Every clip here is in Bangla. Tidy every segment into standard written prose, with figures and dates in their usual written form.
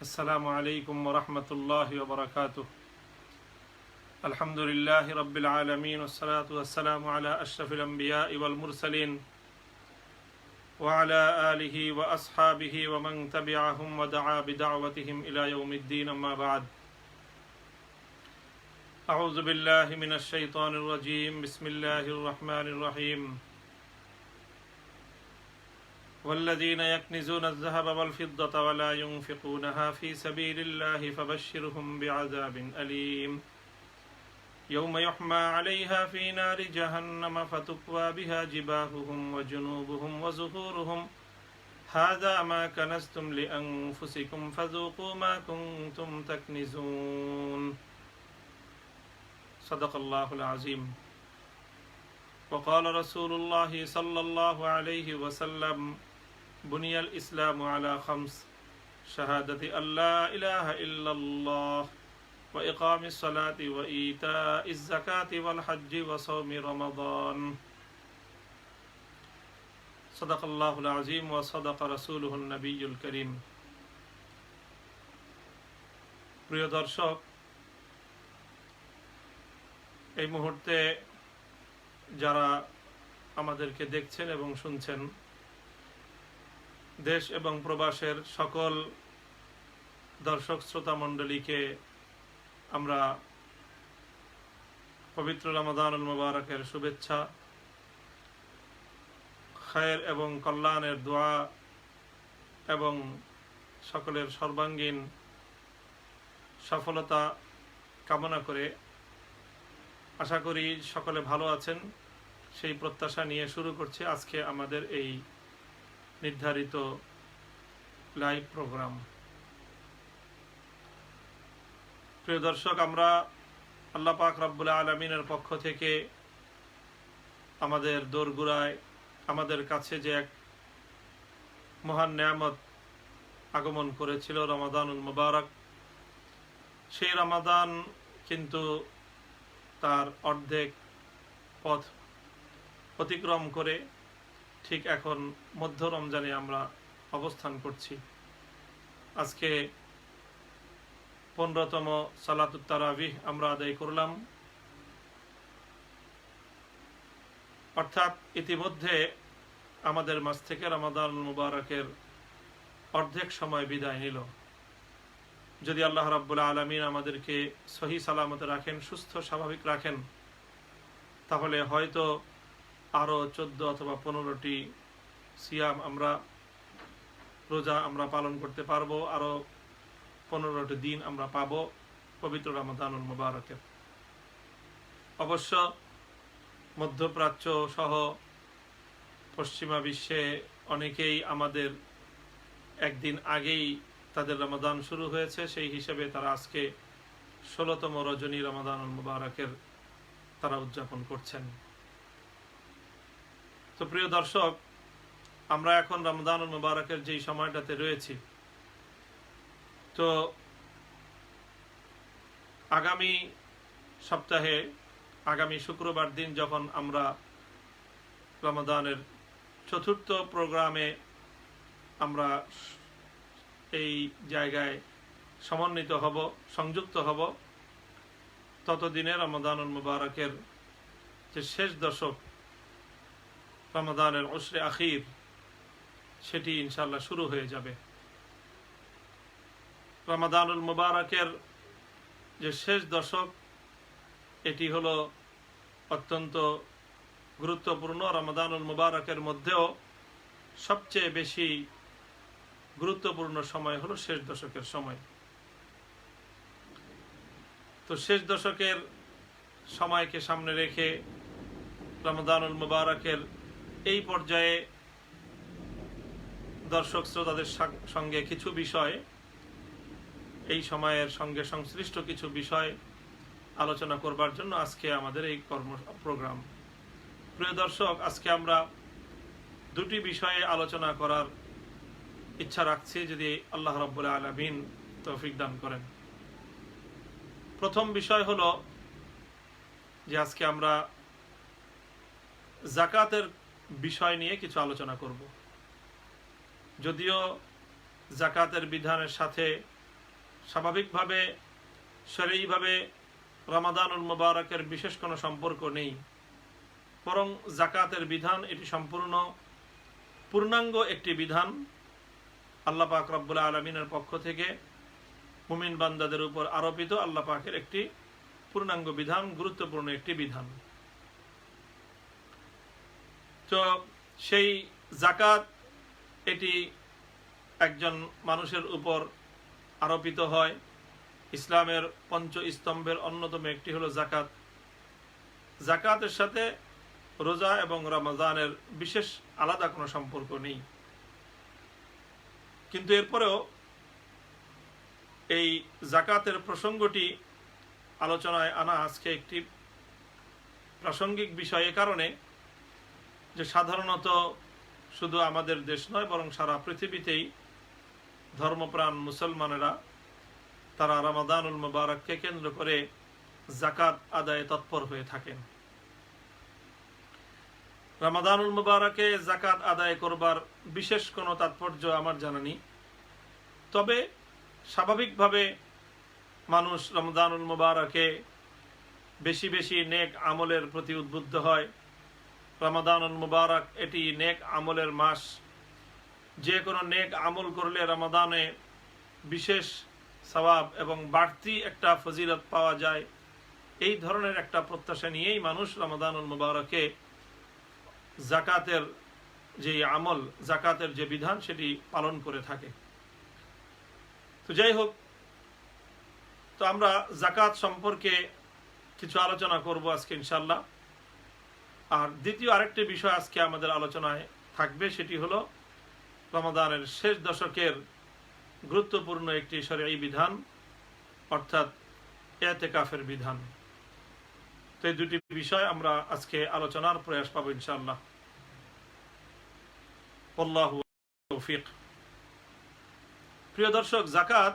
السلام عليكم ورحمة الله وبركاته. الحمد لله رب العالمين والصلاة والسلام على أشرف الأنبياء والمرسلين وعلى آله وأصحابه ومن تبعهم ودعا بدعوتهم إلى يوم الدين. أما بعد، أعوذ بالله من الشيطان الرجيم. بسم الله الرحمن الرحيم. والذين يكنزون الذهب والفضة ولا ينفقونها في سبيل الله فبشرهم بعذاب أليم يوم يحمى عليها في نار جهنم فتكوى بها جباههم وجنوبهم وظهورهم هذا ما كنزتم لأنفسكم فذوقوا ما كنتم تكنزون. صدق الله العظيم. وقال رسول الله صلى الله عليه وسلم: بني الإسلام على خمس: شهادة أن لا إله إلا الله وإقام الصلاة وإيتاء الزكاة والحج وصوم رمضان. صدق الله العظيم وصدق رسوله النبي الكريم. প্রিয় দর্শক, এই মুহূর্তে যারা আমাদেরকে দেখছেন এবং শুনছেন, দেশ এবং প্রবাসের সকল দর্শক শ্রোতা মণ্ডলীকে আমরা পবিত্র রমাদানুল মুবারকের শুভেচ্ছা, খায়ের এবং কল্যাণের দোয়া এবং সকলের সর্বাঙ্গীন সফলতা কামনা করে আশা করি সকলে ভালো আছেন, সেই প্রত্যাশা নিয়ে শুরু করছি আজকে আমাদের এই নির্ধারিত লাইভ প্রোগ্রাম। প্রিয় দর্শক, আমরা আল্লাহ পাক রব্বুল আলামিনের পক্ষ থেকে আমাদের দোরগোড়ায় আমাদের কাছে যে এক মহান নেয়ামত আগমন করেছিল, রমাদানুল মুবারক, সেই রমাদান কিন্তু তার অর্ধেক পথ অতিক্রম করে ঠিক এখন মধ্য রমজানে আমরা অবস্থান করছি। আজকে 15তম সালাতুত তারাবিহ আমরা আদায় করলাম, অর্থাৎ ইতিমধ্যে আমাদের মাঝ থেকে রমাদানুল মুবারকের অর্ধেক সময় বিদায় নিল। যদি আল্লাহ রাব্বুল আলামিন আমাদেরকে সহি সালামতে রাখেন, সুস্থ স্বাভাবিক রাখেন, তাহলে হয়তো আরো 14 অথবা 15টি সিয়াম রোজা আমরা পালন করতে পারবো, আরো 15টি দিন আমরা পাবো পবিত্র রমাদানুল মুবারকের। অবশ্য মধ্যপ্রাচ্য সহ পশ্চিমা বিশ্বে অনেকেই আমাদের একদিন আগেই তাদের রমাদান শুরু হয়েছে, সেই হিসেবে তারা আজকে 16তম রজনী রমাদানুল মুবারকের তারা উদযাপন করছেন। তো প্রিয় দর্শক, আমরা এখন রমাদানুল মুবারকের যেই সময়টাতে রয়েছি, তো আগামী সপ্তাহে আগামী শুক্রবার দিন যখন আমরা রমাদানের চতুর্থ প্রোগ্রামে আমরা এই জায়গায় সমন্বিত হব, সংযুক্ত হব, ততদিনে রমাদানুল মুবারকের যে শেষ দশক, রমাদানের উশরে আখির, সেটি ইনশাআল্লাহ শুরু হয়ে যাবে। রমাদানুল মুবারকের যে শেষ দশক, এটি হলো অত্যন্ত গুরুত্বপূর্ণ। রমাদানুল মুবারকের মধ্যেও সবচেয়ে বেশি গুরুত্বপূর্ণ সময় হলো শেষ দশকের সময়। তো শেষ দশকের সময়কে সামনে রেখে রমাদানুল মুবারকের এই পর্যায়ে দর্শক শ্রোতাদের সঙ্গে কিছু বিষয়, এই সময়ের সঙ্গে সংশ্লিষ্ট কিছু বিষয় আলোচনা করবার জন্য আজকে আমাদের এই প্রোগ্রাম। প্রিয় দর্শক, আজকে আমরা দুটি বিষয়ে আলোচনা করার ইচ্ছা রাখছি, যদি আল্লাহ রাব্বুল আলামিন তৌফিক দান করেন। প্রথম বিষয় হলো যে আজকে আমরা যাকাতের বিষয় নিয়ে কিছু আলোচনা করব। যদিও যাকাতের বিধানের সাথে স্বাভাবিকভাবে শরঈভাবে রমাদানুল মুবারকের বিশেষ কোনো সম্পর্ক নেই, বরং যাকাতের বিধান এটি সম্পূর্ণ পূর্ণাঙ্গ একটি বিধান আল্লাহ পাক রব্বুল আলামিনের পক্ষ থেকে মুমিন বান্দাদের উপর আরোপিত আল্লাহ পাকের একটি পূর্ণাঙ্গ বিধান, গুরুত্বপূর্ণ একটি বিধান। তো সেই যাকাত এটি একজন মানুষের উপর আরোপিত হয়। ইসলামের পঞ্চ স্তম্ভের অন্যতম একটি হলো যাকাত। যাকাতের সাথে রোজা এবং রমজানের বিশেষ আলাদা কোনো সম্পর্ক নেই, কিন্তু এরপরেও এই যাকাতের প্রসঙ্গটি আলোচনায় আনা আজকে একটি প্রাসঙ্গিক বিষয়, এ কারণে যে সাধারণত শুধু আমাদের দেশ নয় বরং সারা পৃথিবীতেই ধর্মপ্রাণ মুসলমানেরা তারা রমাদানুল মুবারককে কেন্দ্র করে যাকাত আদায়ে তৎপর হয়ে থাকেন। রমাদানুল মুবারকে যাকাত আদায় করবার বিশেষ কোনো তাৎপর্য আমার জানা নেই, তবে স্বাভাবিকভাবে মানুষ রমজানুল মুবারকে বেশি বেশি নেক আমলের প্রতি উদ্বুদ্ধ হয়। রমাদানুল মুবারক এটি নেক আমলের মাস, যে কোনো নেক আমল করলে রমাদানে বিশেষ সওয়াব এবং বাড়তি একটা ফজিলত পাওয়া যায়, এই ধরনের একটা প্রত্যাশা নিয়েই মানুষ রমাদানুল মুবারকে যাকাতের যে আমল, যাকাতের যে বিধান সেটি পালন করে থাকে। তো যাই হোক, তো আমরা যাকাত সম্পর্কে কিছু আলোচনা করব আজকে ইনশাআল্লাহ। আর দ্বিতীয় আরেকটি বিষয় আজকে আমাদের আলোচনায় থাকবে, সেটি হলো রমাদানের শেষ দশকের গুরুত্বপূর্ণ একটি শরঈ বিধান, অর্থাৎ ইতিকাফের বিধান। তো এই দুটি বিষয় আমরা আজকে আলোচনার প্রয়াস পাবো ইনশাআল্লাহ। আল্লাহু তৌফিক। প্রিয় দর্শক, যাকাত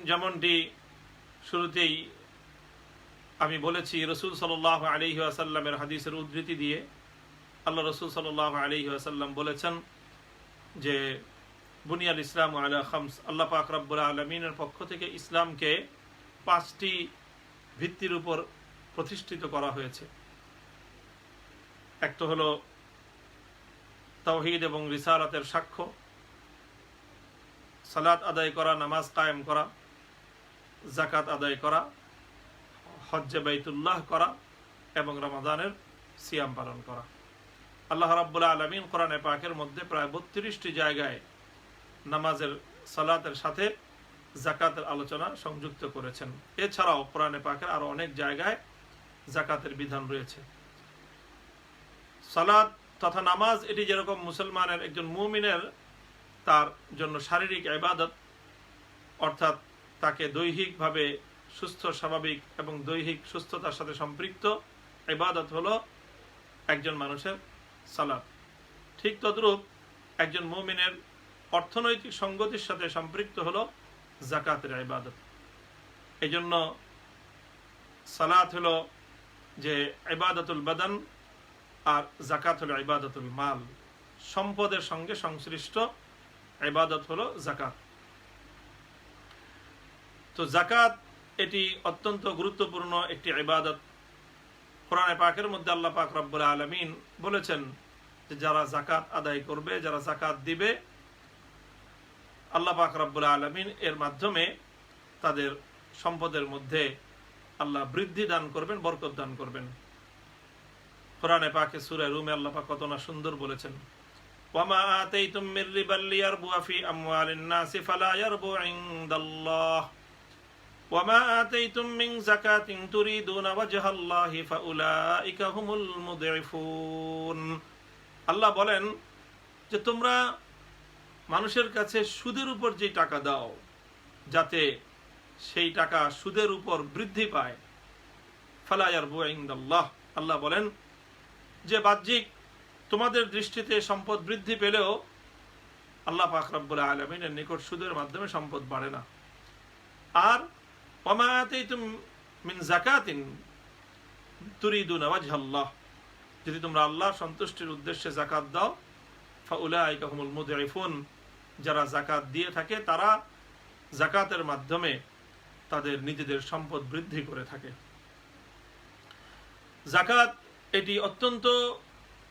যেমনটি শুরুতেই আমি বলেছি, রাসূল সাল্লাল্লাহু আলাইহি ওয়াসাল্লামের হাদিসের উদ্ধৃতি দিয়ে আল্লাহ রাসূল সাল্লাল্লাহু আলাইহি ওয়াসাল্লাম বলেছেন যে বুনিয়াল ইসলাম আলা খামস, আল্লাহ পাক রব্বুল আলামিনের পক্ষ থেকে ইসলামকে 5টি ভিত্তির উপর প্রতিষ্ঠিত করা হয়েছে। একটা হলো তাওহীদ এবং রিসালাতের সাক্ষ্য, সালাত আদায় করা, নামাজ কায়েম করা, যাকাত আদায় করা, হজ্জে বাইতুল্লাহ করা এবং রমাদানের সিয়াম পালন করা। আল্লাহ রাব্বুল আলামিন কোরআনে পাকের মধ্যে প্রায় 32টি জায়গায় নামাজের, সালাতের সাথে যাকাতের আলোচনা সংযুক্ত করেছেন। এছাড়াও কোরআনে পাকের আরো অনেক জায়গায় যাকাতের বিধান রয়েছে। সালাত তথা নামাজ এটি যেরকম মুসলমানের, একজন মুমিনের তার জন্য শারীরিক ইবাদত, অর্থাৎ তাকে দৈহিকভাবে সুস্থ, স্বাভাবিক এবং দৈহিক সুস্থতার সাথে সম্পৃক্ত ইবাদত হলো একজন মানুষের সালাত, ঠিক তদ্রূপ একজন মুমিনের অর্থনৈতিক সঙ্গতির সাথে সম্পৃক্ত হলো যাকাতের ইবাদত। এই জন্য সালাত হলো যে ইবাদতুল বাদান, আর যাকাত হলো ইবাদতুল মাল, সম্পদের সঙ্গে সংশ্লিষ্ট ইবাদত হলো যাকাত। তো যাকাত এটি অত্যন্ত গুরুত্বপূর্ণ একটি ইবাদত। কোরআনে পাকের মধ্যে আল্লাহ পাক রব্বুল আলামিন বলেছেন যে যারা যাকাত আদায় করবে, যারা যাকাত দিবে, আল্লাহ পাক রব্বুল আলামিন এর মাধ্যমে তাদের সম্পদের মধ্যে আল্লাহ বৃদ্ধি দান করবেন, বরকত দান করবেন। কোরআনে পাকে সূরা রুমে আল্লাহ পাক কত না সুন্দর বলেছেন, ওয়ামা আতাইতুম মির রিবাল লিয়ারবু ফি আমওয়ালিন নাসি ফালা ইয়ারবু ইনদাল্লাহ ওয়ামা আতাইতুম মিন যাকাতিন তুরিদুনা ওয়াজহাল্লাহি ফাউলাইকা হুমুল মুদঈফুন। আল্লাহ বলেন যে তোমরা মানুষের কাছে সুদের উপর যে টাকা দাও, যাতে সেই টাকা সুদের উপর বৃদ্ধি পায়, ফালা ইয়ারবু ইনদাল্লাহ, আল্লাহ বলেন যে বাহ্যিক তোমাদের দৃষ্টিতে সম্পদ বৃদ্ধি পেলেও আল্লাহ পাক রব্বুল আলামিনের নিকট সুদের মাধ্যমে সম্পদ বাড়ে না। আর ওয়ামা আতাইতুম মিন যাকাতিন তুরিদুনা ওয়াজহাল্লাহ, যদি তোমরা আল্লাহর সন্তুষ্টির উদ্দেশ্যে যাকাত দাও, ফাউলাইকা হুমুল মুদঈফুন, যারা যাকাত দিয়ে থাকে তারা যাকাতের মাধ্যমে তাদের নিজেদের সম্পদ বৃদ্ধি করে থাকে। যাকাত এটি অত্যন্ত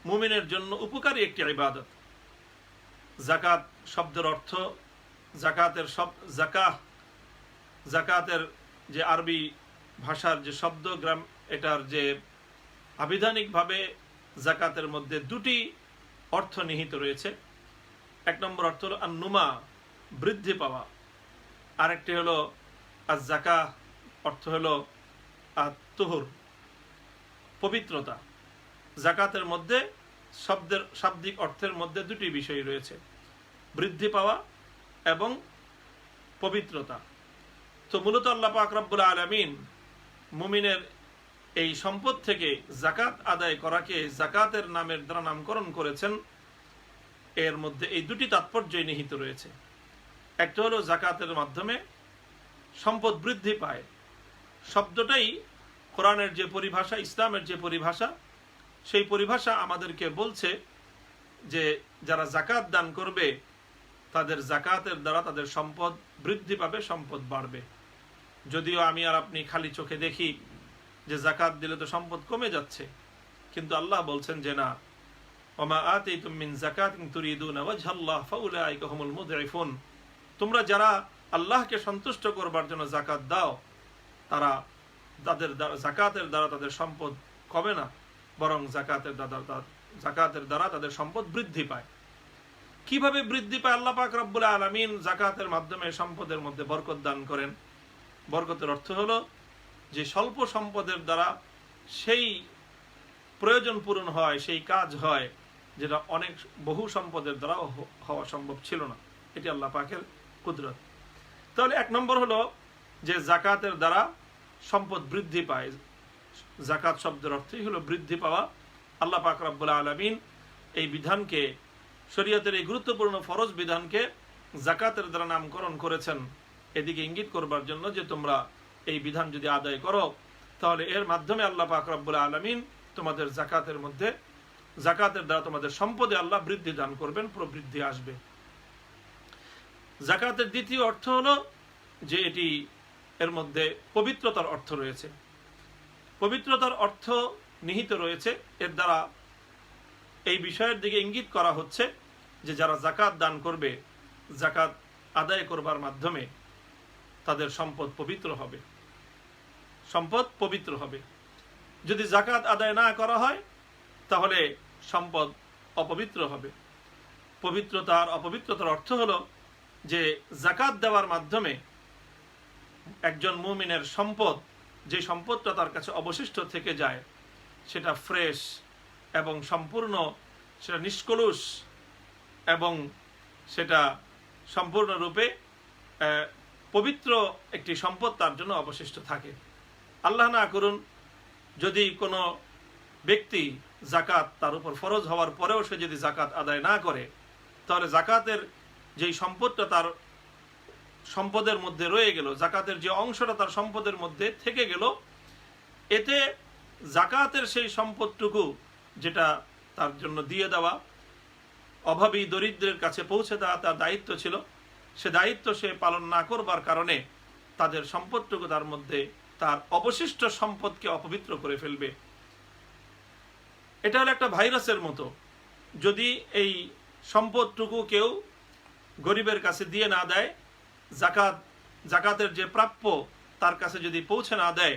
মুমিনের জন্য উপকারী একটি ইবাদত। যাকাত শব্দের অর্থ, যাকাতের যে আরবি ভাষার যে শব্দগ্রাম, এটার যে আবিধানিকভাবে যাকাতের মধ্যে দুটি অর্থ নিহিত রয়েছে। এক নম্বর অর্থ হলো আন-নুমা, বৃদ্ধি পাওয়া। আরেকটি হলো আজ-যাকা, অর্থ হলো আত-তুহুর, পবিত্রতা। যাকাতের মধ্যে শাব্দিক অর্থের মধ্যে দুটি বিষয় রয়েছে, বৃদ্ধি পাওয়া এবং পবিত্রতা। তো মূলত আল্লাহ পাক রব্বুল আলামিন মুমিনের এই সম্পদ থেকে যাকাত আদায় করাকে যাকাতের নামের দ্বারা নামকরণ করেছেন। এর মধ্যে এই দুটি তাৎপর্যই নিহিত রয়েছে। একটা হলো যাকাতের মাধ্যমে সম্পদ বৃদ্ধি পায়। শব্দটাই কোরআনের যে পরিভাষা, ইসলামের যে পরিভাষা, সেই পরিভাষা আমাদেরকে বলছে যে যারা যাকাত দান করবে তাদের যাকাতের দ্বারা তাদের সম্পদ বৃদ্ধি পাবে, সম্পদ বাড়বে। যদিও আমি আর আপনি খালি চোখে দেখি যে যাকাত দিলে তো সম্পদ কমে যাচ্ছে, কিন্তু আল্লাহ বলছেন যে না, ওমা আতাইতুম মিন যাকাতিন তুরিদুনা ওয়াজহাল্লাহ ফাউলাইকা হুমুল মুযইফুন। তোমরা যারা আল্লাহকে সন্তুষ্ট করবার জন্য যাকাত দাও, তারা যাকাতের দ্বারা তাদের সম্পদ কমে না, বরং যাকাতের দ্বারা তাদের সম্পদ বৃদ্ধি পায়। কিভাবে বৃদ্ধি পায়? আল্লাহ পাক রব্বুল আলামিন যাকাতের মাধ্যমে সম্পদের মধ্যে বরকত দান করেন। বরকতের অর্থ হলো যে স্বল্প সম্পদের দ্বারা সেই প্রয়োজন পূরণ হয়, সেই কাজ হয় যেটা অনেক বহু সম্পদের দ্বারা হওয়া সম্ভব ছিল না। এটি আল্লাহ পাকের কুদরত। তাহলে এক নম্বর হলো যে যাকাতের দ্বারা সম্পদ বৃদ্ধি পায়। যাকাত শব্দের অর্থই হলো বৃদ্ধি পাওয়া। আল্লাহ পাক রব্বুল আলামিন এই বিধানকে, শরীয়তের এই গুরুত্বপূর্ণ ফরজ বিধানকে যাকাতের দ্বারা নামকরণ করেছেন এদিকে ইঙ্গিত করবার জন্য যে তোমরা এই বিধান যদি আদায় করো তাহলে এর মাধ্যমে আল্লাহ পাক রব্বুল আলামিন তোমাদের যাকাতের দ্বারা তোমাদের সম্পদে আল্লাহ বৃদ্ধি দান করবেন, প্রবৃদ্ধি আসবে। যাকাতের দ্বিতীয় অর্থ হলো যে এটি এর মধ্যে পবিত্রতার অর্থ রয়েছে। পবিত্রতার অর্থ নিহিত রয়েছে। এর দ্বারা এই বিষয়ের দিকে ইঙ্গিত করা হচ্ছে যে যারা যাকাত দান করবে, যাকাত আদায় করবার মাধ্যমে তাদের সম্পদ পবিত্র হবে, সম্পদ পবিত্র হবে। যদি যাকাত আদায় না করা হয় তাহলে সম্পদ অপবিত্র হবে। পবিত্রতার অপবিত্রতার অর্থ হলো যে যাকাত দেওয়ার মাধ্যমে একজন মুমিনের সম্পদ, যে সম্পদটা তার কাছে অবশিষ্ট থেকে যায়, সেটা ফ্রেশ এবং সম্পূর্ণ, সেটা নিষ্কলুষ এবং সেটা সম্পূর্ণরূপে পবিত্র একটি সম্পদ তার জন্য অবশিষ্ট থাকে। আল্লাহ না করুন যদি কোনো ব্যক্তি যাকাত তার উপর ফরজ হওয়ার পরেও সে যদি যাকাত আদায় না করে, তাহলে যাকাতের যেই সম্পদটা তার সম্পদের মধ্যে রয়ে গেল, যাকাতের যে অংশটা তার সম্পদের মধ্যে থেকে গেল, এতে যাকাতের সেই সম্পদটুকু যেটা তার জন্য দিয়ে দেওয়া, অভাবী দরিদ্রের কাছে পৌঁছে দেওয়া তার দায়িত্ব ছিল, সে দায়িত্ব সে পালন না করবার কারণে তাদের সম্পদটুকু তার মধ্যে, তার অবশিষ্ট সম্পদকে অপবিত্র করে ফেলবে। এটা হলো একটা ভাইরাসের মতো। যদি এই সম্পদটুকু কেউ গরিবের কাছে দিয়ে না দেয়, যাকাতের যে প্রাপ্য তার কাছে যদি পৌঁছে না দেয়,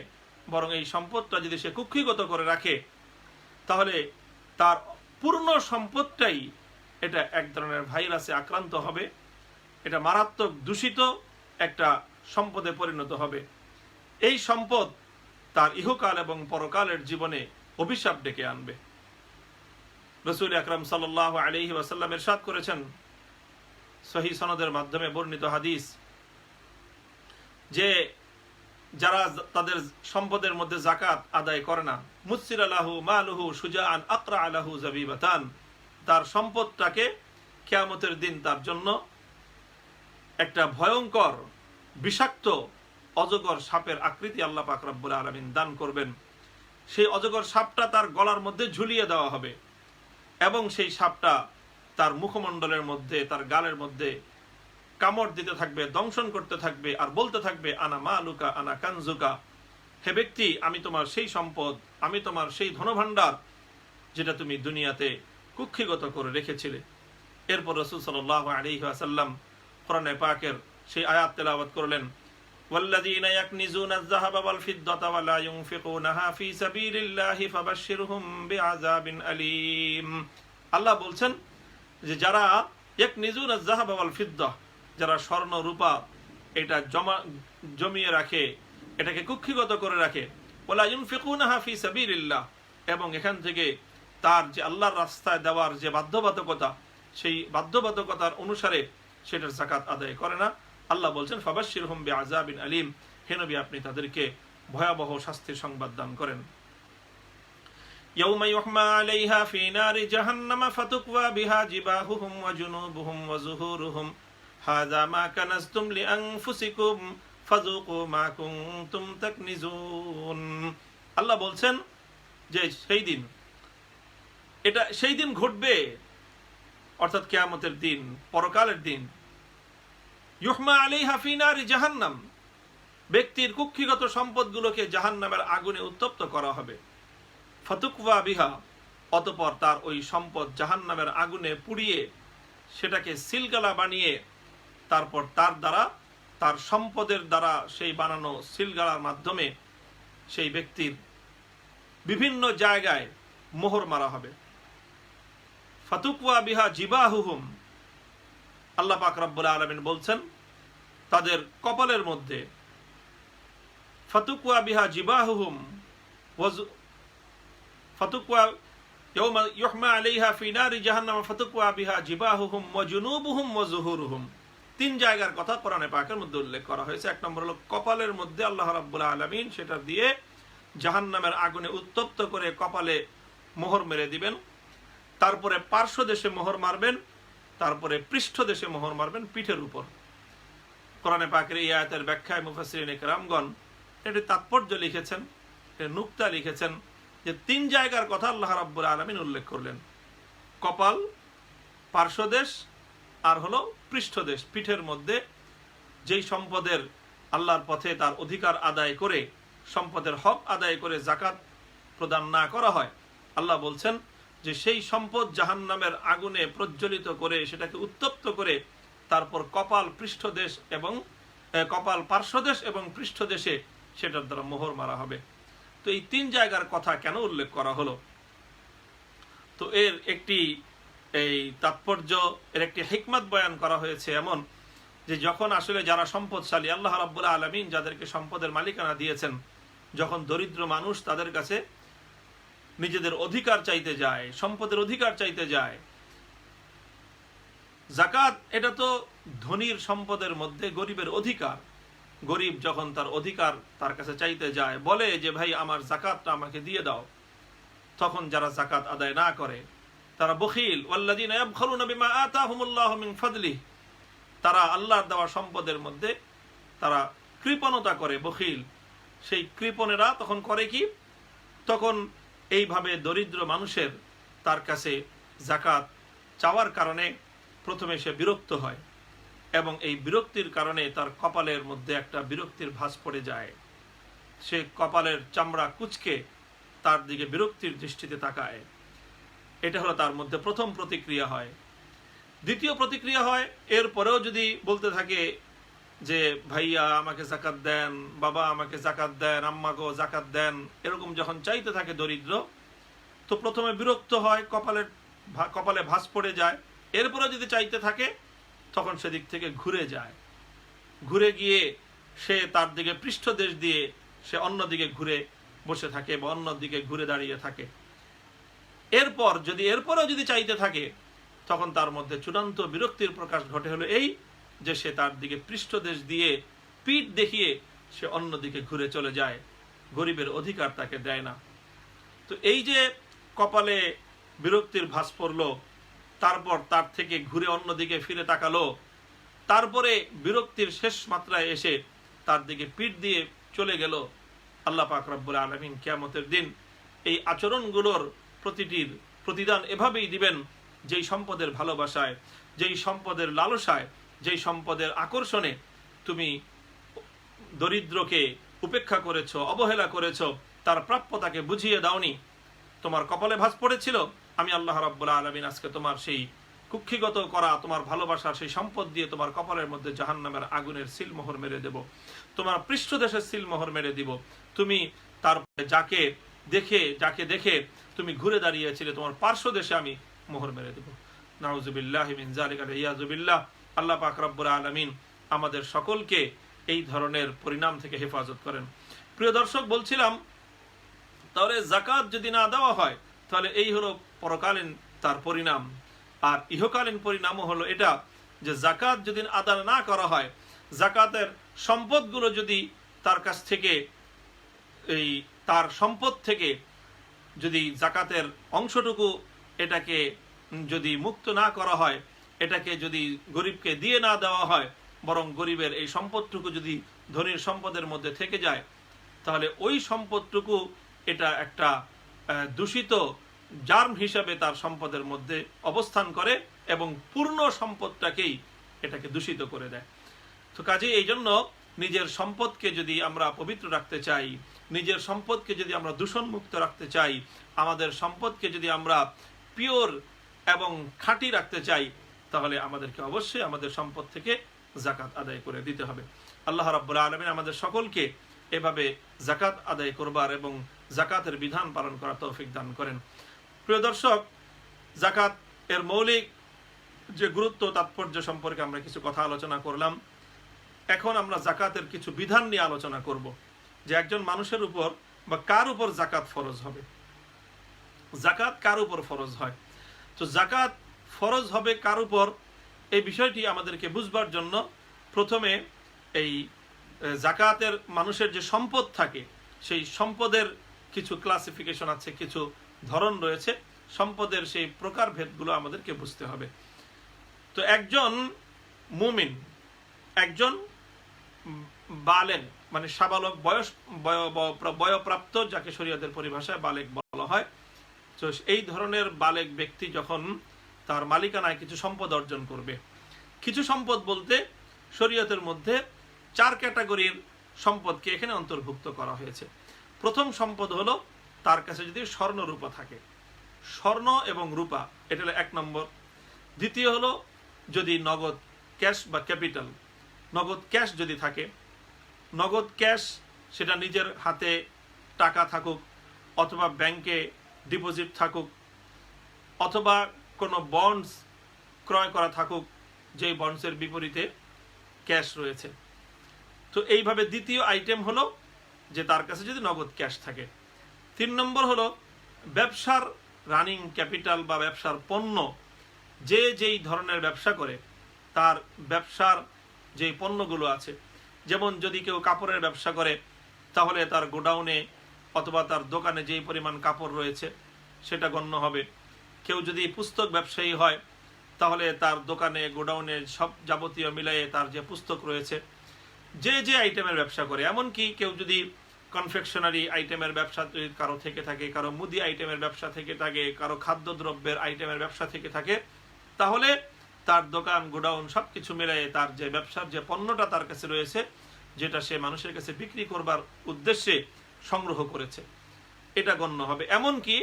বরং এই সম্পদটা যদি সে কুক্ষিগত করে রাখে, তাহলে তার পূর্ণ সম্পদটাই এটা এক ধরনের ভাইরাসে আক্রান্ত হবে। এটা মারাত্মক দূষিত একটা সম্পদে পরিণত হবে। এই সম্পদ তার ইহকাল এবং পরকালের জীবনে অভিশাপ ডেকে আনবে। রাসূল আকরাম সাল্লাল্লাহু আলাইহি ওয়াসাল্লাম ইরশাদ করেছেন সহিহ সনদের মাধ্যমে বর্ণিত হাদিস, যে যারা তাদের সম্পদের মধ্যে যাকাত আদায় করে না, মুসিরা লাহু মালুহু শুজাআন আকরা লাহু যাবিবাতান, তার সম্পদটাকে কিয়ামতের দিন তার জন্য একটা ভয়ঙ্কর বিষাক্ত অজগর সাপের আকৃতি আল্লাহ পাক রব্বুল আলামিন দান করবেন। সেই অজগর সাপটা তার গলার মধ্যে ঝুলিয়ে দেওয়া হবে এবং সেই সাপটা তার মুখমণ্ডলের মধ্যে, তার গালের মধ্যে কামড় দিতে থাকবে, দংশন করতে থাকবে, আর বলতে থাকবে আনা মালুকা আনা কানজুকা, হে ব্যক্তি আমি তোমার সেই সম্পদ, আমি তোমার সেই ধনভাণ্ডার যেটা তুমি দুনিয়াতে কুক্ষিগত করে রেখেছিলে। এরপর রাসূল সাল্লাল্লাহু আলাইহি ওয়াসাল্লাম কোরআনে পাকের সেই আয়াত তেলাওয়াত করলেন, ওয়াল্লাযীনা ইয়াকনিজুনা আয-যাহাবা ওয়াল ফিদ্দাতা ওয়া লা ইউনফিকুনাহা ফী সাবিলিল্লাহি ফাবাশশিরহুম বিআযাবিন আলীম। আল্লাহ বলছেন যে যারা ইয়াকনিজুনা আয-যাহাবা ওয়াল ফিদ্দা, যারা স্বর্ণ রূপা এটা জমিয়ে রাখে, এটাকে কুক্ষিগত করে রাখে, ওয়া লা ইউনফিকুনাহা ফী সাবিলিল্লাহ, এবং এখান থেকে তার যে আল্লাহর রাস্তায় দেওয়ার যে বাধ্যবাধকতা, সেই বাধ্যবাধকতার অনুসারে সেটার যাকাত আদায় করে না, আল্লাহ বলছেন ফাবাশশিরহুম বিআযাবিন আলীম, হে নবী আপনি তাদেরকে ভয়াবহ শাস্তির সংবাদ দান করেন। ইয়াউমা ইউহমা আলাইহা ফী নারি জাহান্নাম ফাতুকওয়া বিহা জিবাহুহুম ওয়া জুনুবুহুম ওয়া যুহুরুহুম হাযা মা কানাজতুম লিআনফুসিকুম ফাযুকু মা কুনতুম তাকনিজুন। আল্লাহ বলছেন যে সেই দিন ঘটবে, অর্থাৎ কিয়ামতের দিন, পরকালের দিন। ইউহমা আলাইহা ফী নারি জাহান্নাম, ব্যক্তির কুক্ষিগত সম্পদগুলোকে জাহান্নামের আগুনে উত্তপ্ত করা হবে। ফাতুকওয়া বিহা, অতঃপর তার ওই সম্পদ জাহান্নামের আগুনে পুড়িয়ে সেটাকে সিলগালা বানিয়ে তারপর তার দ্বারা, তার সম্পদের দ্বারা সেই বানানো সিলগালার মাধ্যমে সেই ব্যক্তির বিভিন্ন জায়গায় মোহর মারা হবে। ফাতুকওয়া বিহা জিবাহুহুম, আল্লাহ পাক রব্বুল আলামিন বলছেন তাদের কপালের মধ্যে, ফাতুকওয়া বিহা জিবাহুহুম ফাতুকওয়া ইয়াউমা ইউহমা আলাইহা ফী নারি জাহান্নাম ফাতুকওয়া বিহা জিবাহুহুম ওয়া জুনুবুহুম ওয়া যুহুরুহুম। তিন জায়গার কথা কোরআনে পাকের মধ্যে উল্লেখ করা হয়েছে। এক নম্বর হলো কপালের মধ্যে আল্লাহ রাব্বুল আলামিন সেটা দিয়ে জাহান্নামের আগুনে উত্তপ্ত করে কপালে মোহর মেরে দিবেন, তারপরে পার্শ্ব দেশে মোহর মারবেন, তারপরে পৃষ্ঠ দেশে মোহর মারবেন পিঠের উপর। কোরআনে পাকের এই আয়াতের ব্যাখ্যায় মুফাসসিরিন ইকরামগণ এটি তাৎপর্য লিখেছেন, নুকতা লিখেছেন যে তিন জায়গার কথা আল্লাহ রাব্বুল আলামিন উল্লেখ করলেন, কপাল, পার্শ্বদেশ আর হলো পৃষ্ঠদেশ। পিঠের মধ্যে যেই সম্পদের আল্লাহর পথে তার অধিকার আদায় করে, সম্পদের হক আদায় করে যাকাত প্রদান না করা হয়, আল্লাহ বলছেন যে সেই সম্পদ জাহান্নামের আগুনে প্রজ্বলিত করে সেটাকে উত্তপ্ত করে তারপর কপাল, পৃষ্ঠদেশ এবং কপাল, পার্শ্বদেশ এবং পৃষ্ঠদেশে সেটার দ্বারা মোহর মারা হবে। তো এই তিন জায়গার কথা কেন উল্লেখ করা হলো? তো এর একটি এই তাৎপর্য, এর একটি হিকমত বয়ান করা হয়েছে এমন যে যখন আসলে যারা সম্পদশালী, আল্লাহ রাব্বুল আলামিন যাদেরকে সম্পদের মালিকানা দিয়েছেন, যখন দরিদ্র মানুষ তাদের কাছে নিজেদের অধিকার চাইতে যায়, সম্পদের অধিকার চাইতে যায়, যাকাত এটা তো ধনীর সম্পদের মধ্যে গরিবের অধিকার। গরিব যখন তার অধিকার তার কাছে চাইতে যায়, বলে যে ভাই আমার যাকাতটা আমাকে দিয়ে দাও, তখন যারা যাকাত আদায় না করে তারা বখিল, ওয়াল্লাযীনা ইয়াবখালুনা বিমা আতাহুমুল্লাহু মিন ফাদলিহি, তারা আল্লাহর দেওয়া সম্পদের মধ্যে তারা কৃপণতা করে, বখিল। সেই কৃপণেরা তখন করে কি? তখন এইভাবে দরিদ্র মানুষের তার কাছে যাকাত চাওয়ার কারণে প্রথমে সে বিরক্ত হয়, এবং এই বিরক্তির কারণে তার কপালের মধ্যে একটা বিরক্তির ভাঁজ পড়ে যায়। সে কপালের চামড়া কুঁচকে তার দিকে বিরক্তির দৃষ্টিতে তাকায়। এটা হলো তার মধ্যে প্রথম প্রতিক্রিয়া হয়। দ্বিতীয় প্রতিক্রিয়া হয়, এরপরেও যদি বলতে থাকে যে ভাইয়া আমাকে যাকাত দেন, বাবা আমাকে যাকাত দেন, আম্মাকেও যাকাত দেন, এরকম যখন চাইতে থাকে দরিদ্র, তো প্রথমে বিরক্ত হয়, কপালে ভাঁজ পড়ে যায়। এরপরে যদি চাইতে থাকে তখন সেদিক থেকে ঘুরে যায়, ঘুরে গিয়ে সে তার দিকে পৃষ্ঠদেশ দিয়ে সে অন্যদিকে ঘুরে বসে থাকে বা অন্যদিকে ঘুরে দাঁড়িয়ে থাকে। এরপরেও যদি চাইতে থাকে তখন তার মধ্যে চূড়ান্ত বিরক্তির প্রকাশ ঘটে হলো এই যে সে তার দিকে পৃষ্ঠদেশ দিয়ে পিঠ দেখিয়ে সে অন্যদিকে ঘুরে চলে যায়, গরিবের অধিকার তাকে দেয় না। তো এই যে কপালে বিরক্তির ভাঁজ পড়লো, তারপর তার থেকে ঘুরে অন্যদিকে ফিরে তাকালো, তারপরে বিরক্তির শেষ মাত্রায় এসে তার দিকে পিঠ দিয়ে চলে গেল, আল্লাহ পাক রব্বুল আলামিন কিয়ামতের দিন এই আচরণগুলোর প্রতিটির প্রতিদান এভাবেই দিবেন যেই সম্পদের ভালোবাসায়, যেই সম্পদের লালসায় যেই সম্পদের আকর্ষণে তুমি দরিদ্রকে উপেক্ষা করেছো, অবহেলা করেছো, তার প্রাপ্যতাকে বুঝিয়ে দাওনি, তোমার কপালে ভাঁজ পড়েছিল, আমি আল্লাহ রাব্বুল আলামিন আজকে তোমার সেই কুক্ষিগত করা তোমার ভালোবাসার সেই সম্পদ দিয়ে তোমার কপালের মধ্যে জাহান্নামের আগুনের সিলমোহর মেরে দেব, তোমার পৃষ্ঠদেশের সিলমোহর মেরে দিব। তুমি তার যাকে দেখে তুমি ঘুরে দাঁড়িয়েছিলে, তোমার পার্শ্ব দেশে আমি মোহর মেরে দেব। নাউযুবিল্লাহি মিন যালিকা ওয়া ইয়াযু বিল্লাহ। আল্লাহ পাক রব্বুল আলামিন আমাদের সকলকে এই ধরনের পরিণাম থেকে হেফাজত করেন। প্রিয় দর্শক, বলছিলাম তাহলে যাকাত যদি না দেওয়া হয় তাহলে এই হলো পরকালীন তার পরিণাম। আর ইহকালীন পরিণামও হলো এটা যে যাকাত যদি আদায় না করা হয়, যাকাতের সম্পদগুলো যদি তার কাছ থেকে তার সম্পদ থেকে যদি যাকাতের অংশটুকু এটাকে যদি মুক্ত না করা হয়, এটাকে যদি গরিবকে দিয়ে না দেওয়া হয়, বরং গরিবের এই সম্পদটুকু যদি ধনীর সম্পদের মধ্যে থেকে যায়, তাহলে ওই সম্পদটুকু এটা একটা দূষিত জার্ম হিসাবে তার সম্পদের মধ্যে অবস্থান করে এবং পূর্ণ সম্পদটাকেই এটাকে দূষিত করে দেয়। তো কাজে এই জন্য নিজের সম্পদকে যদি আমরা পবিত্র রাখতে চাই, নিজের সম্পদকে যদি আমরা দূষণমুক্ত রাখতে চাই, আমাদের সম্পদকে যদি আমরা পিওর এবং খাঁটি রাখতে চাই, তাহলে আমাদেরকে অবশ্যই আমাদের সম্পদ থেকে যাকাত আদায় করে দিতে হবে। আল্লাহ রাব্বুল আলামিন আমাদের সকলকে এভাবে যাকাত আদায় করবার এবং যাকাতের বিধান পালন করার তৌফিক দান করেন। প্রিয় দর্শক, যাকাত এর মৌলিক যে গুরুত্ব তাৎপর্য সম্পর্কে আমরা কিছু কথা আলোচনা করলাম। এখন আমরা যাকাতের কিছু বিধান নিয়ে আলোচনা করব, যে একজন মানুষের উপর বা কার উপর যাকাত ফরজ হবে, যাকাত কার উপর ফরজ হয়। তো যাকাত ফরজ হবে কার উপর, এই বিষয়টি আমাদেরকে বুঝবার জন্য প্রথমে এই যাকাতের মানুষের যে সম্পদ থাকে সেই সম্পদের কিছু ক্লাসিফিকেশন আছে, কিছু ধরন রয়েছে, সম্পদের সেই প্রকারভেদগুলো আমাদেরকে বুঝতে হবে। তো একজন মুমিন, একজন বালেগ মানে সাবালক, বয়প্রাপ্ত, যাকে শরীয়তের পরিভাষায় বালেগ বলা হয়, তো এই ধরনের বালেগ ব্যক্তি যখন তার মালিকানায় কিছু সম্পদ অর্জন করবে, কিছু সম্পদ বলতে শরীয়তের মধ্যে 4 ক্যাটাগরির সম্পদকে এখানে অন্তর্ভুক্ত করা হয়েছে। প্রথম সম্পদ হলো তার কাছে যদি স্বর্ণ রূপা থাকে, স্বর্ণ এবং রূপা, এটা হলো 1 নম্বর। দ্বিতীয় হলো যদি নগদ ক্যাশ বা ক্যাপিটাল, নগদ ক্যাশ যদি থাকে, নগদ ক্যাশ সেটা নিজের হাতে টাকা থাকুক অথবা ব্যাংকে ডিপোজিট থাকুক অথবা কোনো বন্ডস ক্রয় করা থাকুক, যেই বন্ডসের বিপরীতে ক্যাশ রয়েছে। তো এইভাবে দ্বিতীয় আইটেম হলো যে তার কাছে যদি নগদ ক্যাশ থাকে। 3 নম্বর হলো ব্যবসার রানিং ক্যাপিটাল বা ব্যবসার পণ্য, যেই ধরনের ব্যবসা করে তার ব্যবসার যেই পণ্যগুলো আছে, যেমন যদি কেউ কাপড়ের ব্যবসা করে তাহলে তার গোডাউনে অথবা তার দোকানে যেই পরিমাণ কাপড় রয়েছে সেটা গণ্য হবে। কেউ যদি পুস্তক ব্যবসায়ী হয় তাহলে তার দোকানে গোডাউনে সব যাবতীয় মিলিয়ে তার যে পুস্তক রয়েছে, যে আইটেমের ব্যবসা করে, এমনকি কেউ যদি কনফেকশনারি আইটেমের ব্যবসা যদি কারো থেকে থাকে, কারো মুদি আইটেমের ব্যবসা থেকে থাকে, কারো খাদ্যদ্রব্যের আইটেমের ব্যবসা থেকে থাকে, তাহলে তার দোকান গোডাউন সবকিছু মিলিয়ে তার যে ব্যবসার যে পণ্যটা তার কাছে রয়েছে, যেটা সে মানুষের কাছে বিক্রি করবার উদ্দেশ্যে সংগ্রহ করেছে, এটা গণ্য হবে। এমনকি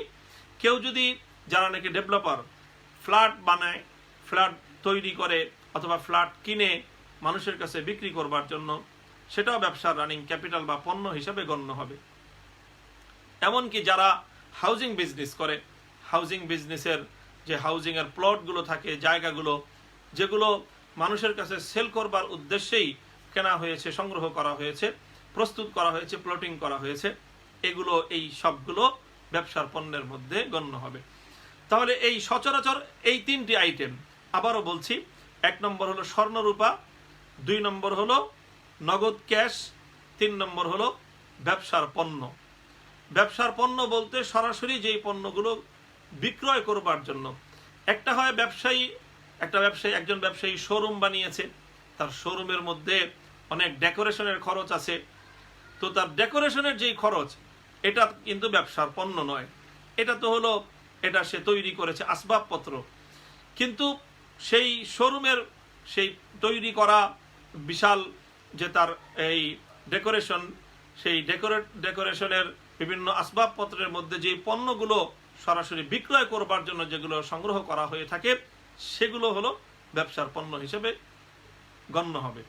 কেউ যদি, যারা নাকি ডেভেলপার, ফ্ল্যাট বানায়, ফ্ল্যাট তৈরি করে অথবা ফ্ল্যাট কিনে মানুষের কাছে বিক্রি করবার জন্য, সেটাও ব্যবসার রানিং ক্যাপিটাল বা পণ্য হিসাবে গণ্য হবে। এমনকি যারা হাউজিং বিজনেস করে, হাউজিং বিজনেসের যে হাউজিং এর প্লটগুলো থাকে, জায়গাগুলো যেগুলো মানুষের কাছে সেল করবার উদ্দেশ্যেই কেনা হয়েছে, সংগ্রহ করা হয়েছে, প্রস্তুত করা হয়েছে, প্লটিং করা হয়েছে, এগুলো এই সবগুলো ব্যবসার পণ্যের মধ্যে গণ্য হবে। তাহলে এই সচরাচর এই 3টি আইটেম, আবারও বলছি, 1 নম্বর হলো স্বর্ণরূপা, 2 নম্বর হলো নগদ ক্যাশ, 3 নম্বর হলো ব্যবসার পণ্য। ব্যবসার পণ্য বলতে সরাসরি যেই পণ্যগুলো বিক্রয় করবার জন্য, একটা হয় ব্যবসায়ী, একজন ব্যবসায়ী শোরুম বানিয়েছে, তার শোরুমের মধ্যে অনেক ডেকোরেশনের খরচ আছে, তো তার ডেকোরেশনের যেই খরচ, এটা কিন্তু ব্যবসার পণ্য নয়, এটা তো হলো, এটা সে তৈরি করেছে আসবাবপত্র, কিন্তু সেই শোরুমের সেই তৈরি করা বিশাল যে তার এই ডেকোরেশন, সেই ডেকোরেশনের বিভিন্ন আসবাবপত্রের মধ্যে যে পণ্যগুলো সরাসরি বিক্রয় করবার জন্য যেগুলো সংগ্রহ করা হয়ে থাকে, সেগুলো হলো ব্যবসার পণ্য হিসেবে গণ্য হবে।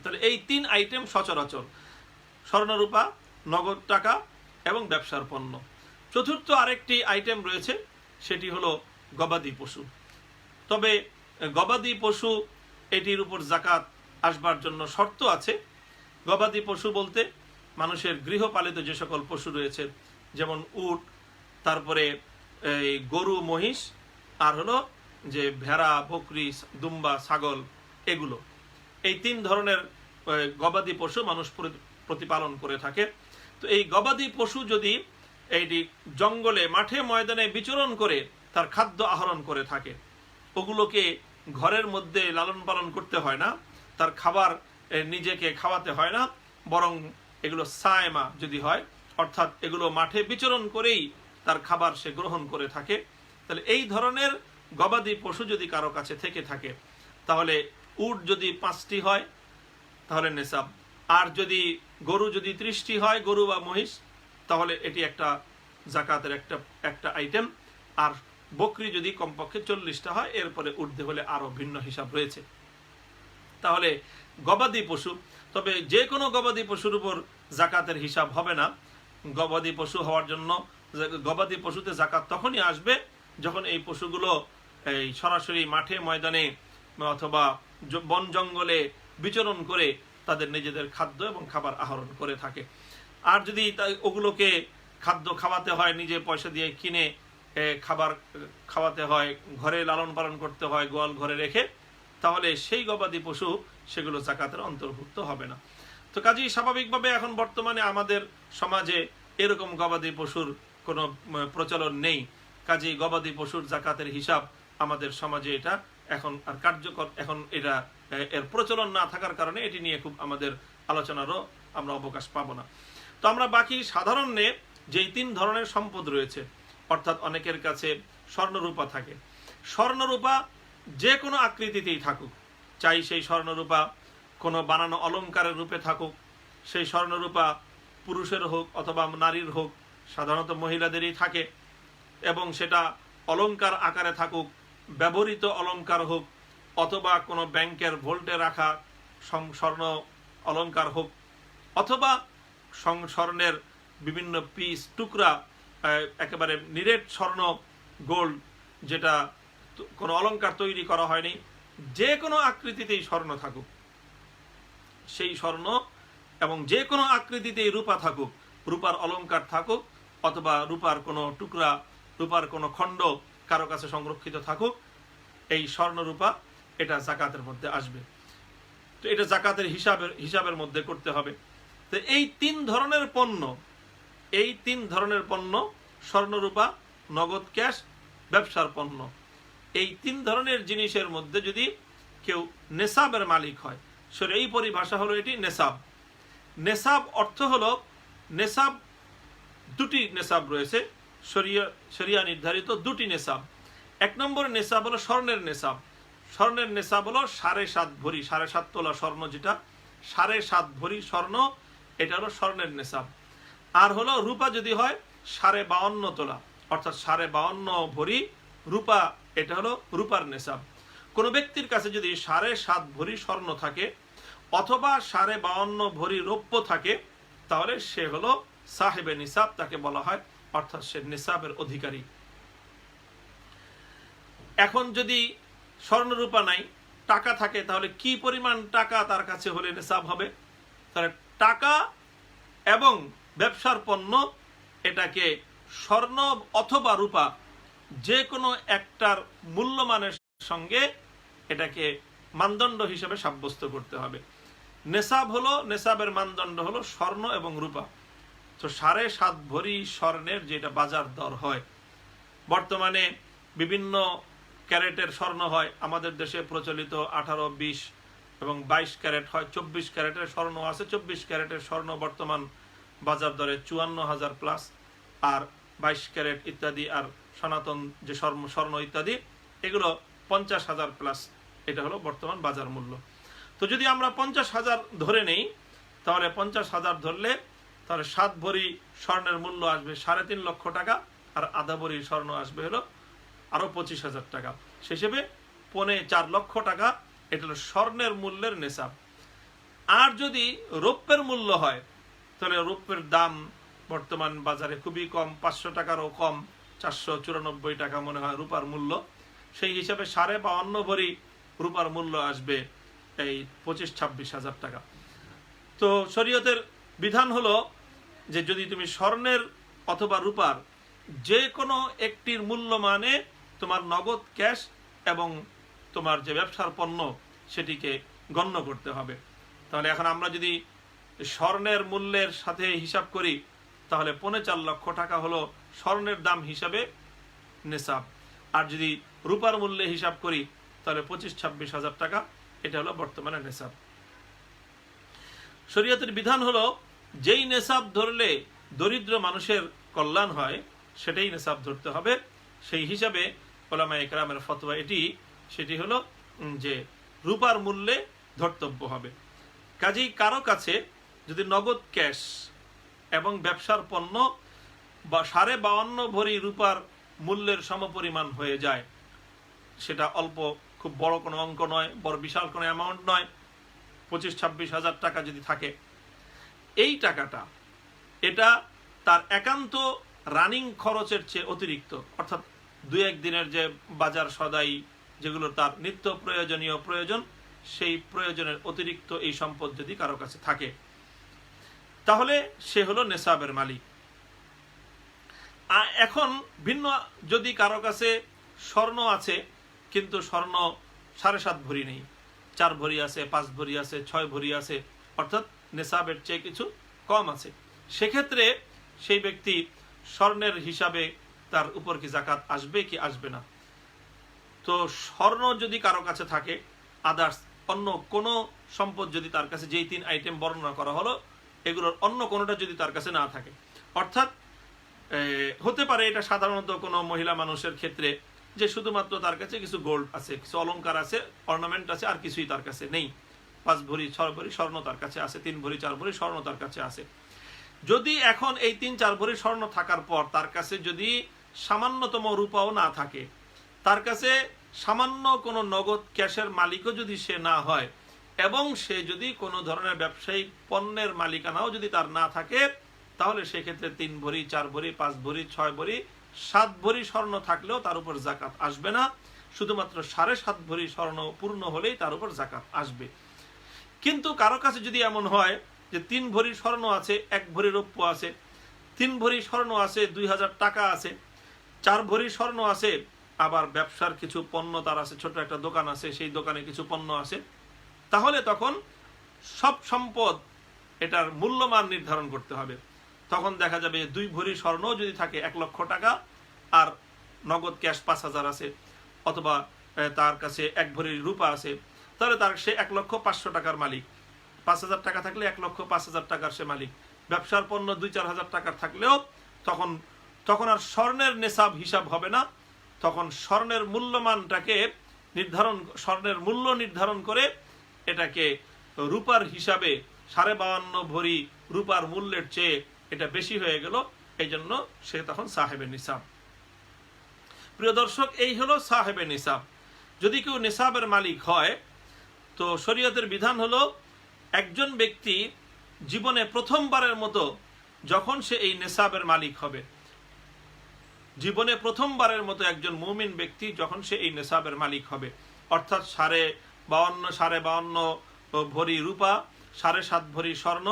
তাহলে এই 3 আইটেম সচরাচর: স্বর্ণরূপা, নগদ টাকা এবং ব্যবসার পণ্য। চতুর্থ আরেকটি আইটেম রয়েছে, সেটি হলো গবাদি পশু। তবে গবাদি পশু এটির উপর যাকাত আসবার জন্য শর্ত আছে। গবাদি পশু বলতে মানুষের গৃহপালিত যে সকল পশু রয়েছে, যেমন উট, তারপরে এই গরু, মহিষ, আর হলো যে ভেড়া, বকরি, দুম্বা, ছাগল, এগুলো। এই 3 ধরনের গবাদি পশু মানুষ প্রতিপালন করে থাকে। তো এই গবাদি পশু যদি এইটি জঙ্গলে, মাঠে, ময়দানে বিচরণ করে তার খাদ্য আহরণ করে থাকে, ওগুলোকে ঘরের মধ্যে লালন পালন করতে হয় না, তার খাবার নিজেকে খাওয়াতে হয় না, বরং এগুলো সায়মা যদি হয়, অর্থাৎ এগুলো মাঠে বিচরণ করেই তার খাবার সে গ্রহণ করে থাকে, তাহলে এই ধরনের গবাদি পশু যদি কারো কাছে থেকে থাকে, তাহলে উট যদি 5টি হয় তাহলে নেসাব, আর যদি গরু যদি 30টি হয়, গরু বা মহিষ, তাহলে এটি একটা জাকাতের একটা আইটেম। আর বকরি যদি কমপক্ষে 40টা হয়, এরপরে ঊর্ধ্বে হলে আরো ভিন্ন হিসাব রয়েছে। তাহলে গবাদি পশু, তবে যে কোনো গবাদি পশুর উপর জাকাতের হিসাব হবে না। গবাদি পশু হওয়ার জন্য গবাদি পশুতে জাকাত তখনই আসবে যখন এই পশুগুলো এই সরাসরি মাঠে, ময়দানে অথবা বন জঙ্গলে বিচরণ করে তাদের নিজেদের খাদ্য এবং খাবার আহরণ করে থাকে। আর যদি ওগুলোকে খাদ্য খাওয়াতে হয়, নিজে পয়সা দিয়ে কিনে খাবার খাওয়াতে হয়, ঘরে লালন পালন করতে হয় গোয়াল ঘরে রেখে, তাহলে সেই গবাদি পশু সেগুলো জাকাতের অন্তর্ভুক্ত হবে না। তো কাজেই স্বাভাবিকভাবে এখন বর্তমানে আমাদের সমাজে এরকম গবাদি পশুর কোনো প্রচলন নেই। কাজেই গবাদি পশুর জাকাতের হিসাব আমাদের সমাজে এটা এখন আর কার্যকর, এখন এটা এর প্রচলন না থাকার কারণে এটি নিয়ে খুব আমাদের আলোচনারও আমরা অবকাশ পাবো না। তো আমরা বাকি সাধারণে যেই 3 ধরনের সম্পদ রয়েছে, অর্থাৎ অনেকের কাছে স্বর্ণরূপা থাকে। স্বর্ণরূপা যে কোনো আকৃতিতেই থাকুক, চাই সেই স্বর্ণরূপা কোনো বানানো অলংকারের রূপে থাকুক, সেই স্বর্ণরূপা পুরুষের হোক অথবা নারীর হোক, সাধারণত মহিলাদেরই থাকে, এবং সেটা অলংকার আকারে থাকুক, ব্যবহৃত অলংকার হোক, অথবা কোনো ব্যাংকের ভোল্টে রাখা স্বর্ণ অলংকার হোক, অথবা স্বর্ণের বিভিন্ন পিস, টুকরা, একেবারে নিরেট স্বর্ণ, গোল্ড, যেটা কোনো অলংকার তৈরি করা হয়নি, যে কোনো আকৃতিতেই স্বর্ণ থাকুক, সেই স্বর্ণ, এবং যে কোনো আকৃতিতেই রূপা থাকুক, রূপার অলংকার থাকুক, অথবা রূপার কোনো টুকরা, রূপার কোনো খণ্ড কারো কাছে সংরক্ষিত থাকুক, এই স্বর্ণ রূপা এটা জাকাতের মধ্যে আসবে। তো এটা জাকাতের হিসাবের মধ্যে করতে হবে। তো এই 3 ধরনের পণ্য, স্বর্ণরূপা, নগদ ক্যাশ, ব্যবসার পণ্য, এই 3 ধরনের জিনিসের মধ্যে যদি কেউ নেসাবের মালিক হয়, এই পরিভাষা হলো এটি নেসাব। নেসাব অর্থ হলো, নেসাব 2টি নেসাব রয়েছে, শরিয়া নির্ধারিত 2টি নেসাব। 1 নম্বর নেসাব হলো স্বর্ণের নেসাব। স্বর্ণের নেসাব হলো 7.5 ভরি, 7.5 তোলা স্বর্ণ, যেটা 7.5 ভরি স্বর্ণ, এটা হলো স্বর্ণের নেসাব। আর হলো রূপা যদি হয় 52.5 তোলা, অর্থাৎ 52.5 ভরি রূপা, এটা হলো রূপার নেসাব। কোনো ব্যক্তির কাছে যদি 7.5 ভরি স্বর্ণ থাকে অথবা 52.5 ভরি রৌপ্য থাকে, তাহলে সে হলো সাহেবে নিসাব, তাকে বলা হয়, অর্থাৎ সে নিসাবের অধিকারী। এখন যদি স্বর্ণরূপা নাই, টাকা থাকে, তাহলে কি পরিমাণ টাকা তার কাছে হলে নিসাব হবে? তাহলে টাকা এবং ব্যবসার পণ্য, এটাকে স্বর্ণ অথবা রূপা যে কোনো একটার মূল্যমানের সঙ্গে এটাকে মানদণ্ড হিসেবে সাব্যস্ত করতে হবে। নেসাব হলো, নেসাবের মানদণ্ড হলো স্বর্ণ এবং রূপা। তো 7.5 ভরি স্বর্ণের যেটা বাজার দর হয়, বর্তমানে বিভিন্ন ক্যারেটের স্বর্ণ হয়, আমাদের দেশে প্রচলিত 18, 20 এবং 22 ক্যারেট হয়, 24 ক্যারেটের স্বর্ণ আছে। 24 ক্যারেটের স্বর্ণ বর্তমান বাজার দরে 54,000 প্লাস, আর 22 ক্যারেট ইত্যাদি, আর সনাতন যে স্বর্ণ ইত্যাদি, এগুলো 50,000 প্লাস এটা হলো বর্তমান বাজার মূল্য। তো যদি আমরা 50,000 ধরে নেই, তাহলে 50,000 ধরলে তাহলে 7 ভরি স্বর্ণের মূল্য আসবে 3.5 লক্ষ টাকা, আর আধা ভরি স্বর্ণ আসবে হলো আরো 25,000 টাকা। সে হিসেবে 4.25 লক্ষ টাকা এটা হলো স্বর্ণের মূল্যের নেশাব। আর যদি রৌপ্যের মূল্য হয়, তাহলে রৌপ্যের দাম বর্তমান বাজারে খুবই কম, 500 টাকারও কম, 494 টাকা মনে হয় রূপার মূল্য। সেই হিসাবে 52.5 ভরি রূপার মূল্য আসবে এই 25-26,000 টাকা। তো শরীয়তের বিধান হলো যে যদি তুমি স্বর্ণের অথবা রূপার যে কোনো একটির মূল্যমানে তোমার নগদ ক্যাশ এবং তোমার যে ব্যবসার পণ্য সেটিকে গণ্য করতে হবে। তাহলে এখন আমরা যদি স্বর্ণের মূল্যের সাথে হিসাব করি, তাহলে 4.25 লক্ষ টাকা হলো স্বর্ণের দাম হিসাবে নেশাব। আর যদি রূপার মূল্যে হিসাব করি, তাহলে 25-26,000 টাকা এটা হলো বর্তমানে নেশাব। শরীয়তের বিধান হলো যেই নেশাব ধরলে দরিদ্র মানুষের কল্যাণ হয় সেটাই নেশাব ধরতে হবে। সেই হিসাবে উলামায়ে কেরামের ফতোয়া সেটি হলো যে রূপার মূল্যে ধর্তব্য হবে। কাজেই কারো কাছে যদি নগদ ক্যাশ এবং ব্যবসার পণ্য বা 52.5 ভরি রূপার মূল্যের সমপরিমাণ হয়ে যায়, সেটা অল্প, খুব বড় কোনো অঙ্ক নয়, বড় বিশাল কোনো অ্যামাউন্ট নয়, 25-26,000 টাকা যদি থাকে, এই টাকাটা এটা তার একান্ত রানিং খরচের চেয়ে অতিরিক্ত, অর্থাৎ 2-1 দিনের যে বাজার সদাই যেগুলো তার নিত্য প্রয়োজনীয় প্রয়োজন, সেই প্রয়োজনের অতিরিক্ত এই সম্পদ যদি কারো কাছে থাকে, তাহলে সে হলো নেশাবের মালিক। এখন ভিন্ন যদি কারো কাছে স্বর্ণ আছে কিন্তু স্বর্ণ 7.5 ভরি নেই, 4 ভরি আছে, 5 ভরি আছে, 6 ভরি আছে, অর্থাৎ নেশাবের চেয়ে কিছু কম আছে, সেক্ষেত্রে সেই ব্যক্তি স্বর্ণের হিসাবে তার উপর কি জাকাত আসবে কি আসবে না? তো স্বর্ণ যদি কারো কাছে থাকে, আদার্স অন্য কোনো সম্পদ যদি তার কাছে, যেই 3 আইটেম বর্ণনা করা হলো এগুলোর অন্য কোনোটা যদি তার কাছে না থাকে, অর্থাৎ হতে পারে এটা সাধারণত কোনো মহিলা মানুষের ক্ষেত্রে যে শুধুমাত্র তার কাছে কিছু গোল্ড আছে, কিছু অলংকার আছে, অর্নামেন্ট আছে, আর কিছুই তার কাছে নেই, 5 ভরি 6 ভরি স্বর্ণ তার কাছে আছে, 3 ভরি 4 ভরি স্বর্ণ তার কাছে আছে। যদি এখন এই 3-4 ভরি স্বর্ণ থাকার পর তার কাছে যদি সামান্যতম রূপাও না থাকে, তার কাছে সামান্য কোনো নগদ ক্যাশের মালিকও যদি সে না হয়, এবং সে যদি কোনো ধরনের ব্যবসায়িক পণ্যের মালিকানাও যদি তার না থাকে, তাহলে সেক্ষেত্রে 3 ভরি 4 ভরি 5 ভরি 6 ভরি 7 ভরি স্বর্ণ থাকলেও তার উপর জাকাত আসবে না, শুধুমাত্র 7.5 ভরি স্বর্ণ পূর্ণ হলেই তার উপর জাকাত আসবে। কিন্তু কারো কাছে যদি এমন হয় যে 3 ভরি স্বর্ণ আছে, 1 ভরি রৌপ্য আছে, 3 ভরি স্বর্ণ আছে, 2,000 টাকা আছে, 4 ভরি স্বর্ণ আছে, আবার ব্যবসার কিছু পণ্য তার আছে, ছোট একটা দোকান আছে, সেই দোকানে কিছু পণ্য আছে, তাহলে তখন সব সম্পদ এটার মূল্যমান নির্ধারণ করতে হবে। তখন দেখা যাবে 2 ভরি স্বর্ণ যদি থাকে 1 লক্ষ টাকা, আর নগদ ক্যাশ 5,000 আছে, অথবা তার কাছে 1 ভরি রূপা আছে, তাহলে তার সে 1,05,000 টাকার মালিক। 5,000 টাকা থাকলে 1,05,000 টাকার সে মালিক। ব্যবসার পণ্য 2-4 হাজার টাকার থাকলেও তখন আর স্বর্ণের নেশাব হিসাব হবে না, তখন স্বর্ণের মূল্যমানটাকে স্বর্ণের মূল্য নির্ধারণ করে এটাকে রূপার হিসাবে 52.5 ভরি রূপার মূল্যের চেয়ে এটা বেশি হয়ে গেল, এই জন্য সে তখন সাহেবে নিসাব। প্রিয় দর্শক, এই হলো সাহেবে নিসাব। যদি কেউ নিসাবের মালিক হয়, তো শরীয়তের বিধান হলো একজন ব্যক্তি জীবনে প্রথমবারের মতো যখন সে এই নিসাবের মালিক হবে, জীবনে প্রথমবারের মতো একজন মুমিন ব্যক্তি যখন সে এই নিসাবের মালিক হবে, অর্থাৎ 52.5 ভরি রূপা, 7.5 ভরি স্বর্ণ,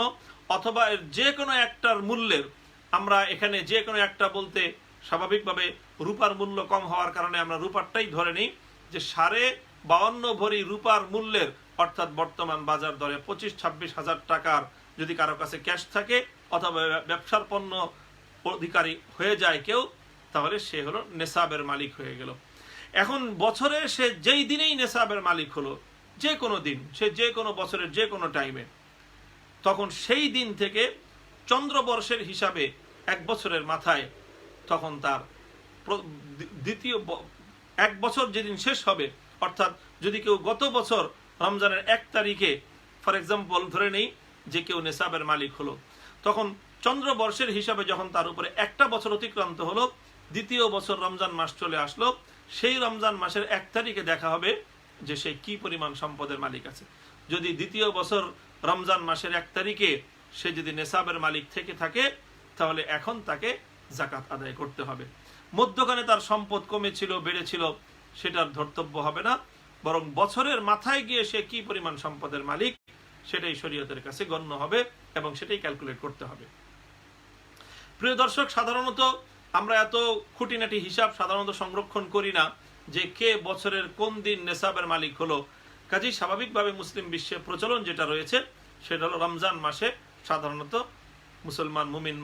অথবা এর যে কোনো একটার মূল্যের, আমরা এখানে যে কোনো একটা বলতে স্বাভাবিকভাবে রূপার মূল্য কম হওয়ার কারণে আমরা রূপারটাই ধরে নিই, যে 52.5 ভরি রূপার মূল্যের, অর্থাৎ বর্তমান বাজার দরে 25-26 হাজার টাকার যদি কারো কাছে ক্যাশ থাকে অথবা ব্যবসার পণ্য অধিকারী হয়ে যায় কেউ, তাহলে সে হলো নেশাবের মালিক হয়ে গেল। এখন বছরে সে যেই দিনেই নেশাবের মালিক হলো, যে কোনো দিন, সে যে কোনো বছরের যে কোনো টাইমে, তখন সেই দিন থেকে চন্দ্রবর্ষের হিসাবে 1 বছরের মাথায় তখন তার দ্বিতীয় 1 বছর যেদিন শেষ হবে, অর্থাৎ যদি কেউ গত বছর রমজানের 1 তারিখে ফর এক্সাম্পল ধরে নেই যে কেউ নেশাবের মালিক হলো, তখন চন্দ্রবর্ষের হিসাবে যখন তার উপরে একটা বছর অতিক্রান্ত হলো, দ্বিতীয় বছর রমজান মাস চলে আসলো, সেই রমজান মাসের 1 তারিখে দেখা হবে যে সে কি পরিমাণ সম্পদের মালিক আছে। যদি দ্বিতীয় বছর রমজান মাসের 1 তারিখে সে যদি নেশাবের মালিক থেকে থাকে, তাহলে এখন তাকে জাকাত আদায় করতে হবে। মধ্যখানে তার সম্পদ কমেছিল বেড়েছিল সেটার ধর্তব্য হবে না, বরং বছরের মাথায় গিয়ে সে কি পরিমাণ সম্পদের মালিক সেটাই শরীয়তের কাছে গণ্য হবে এবং সেটাই ক্যালকুলেট করতে হবে। প্রিয় দর্শক, সাধারণত আমরা এত খুঁটিনাটি হিসাব সাধারণত সংরক্ষণ করি না যে কে বছরের কোন দিন নেশাবের মালিক হলো। কাজেই স্বাভাবিকভাবে মুসলিম বিশ্বে প্রচলন যেটা রয়েছে সেটা হলো রমজান মাসে সাধারণত মুসলমান মুমিন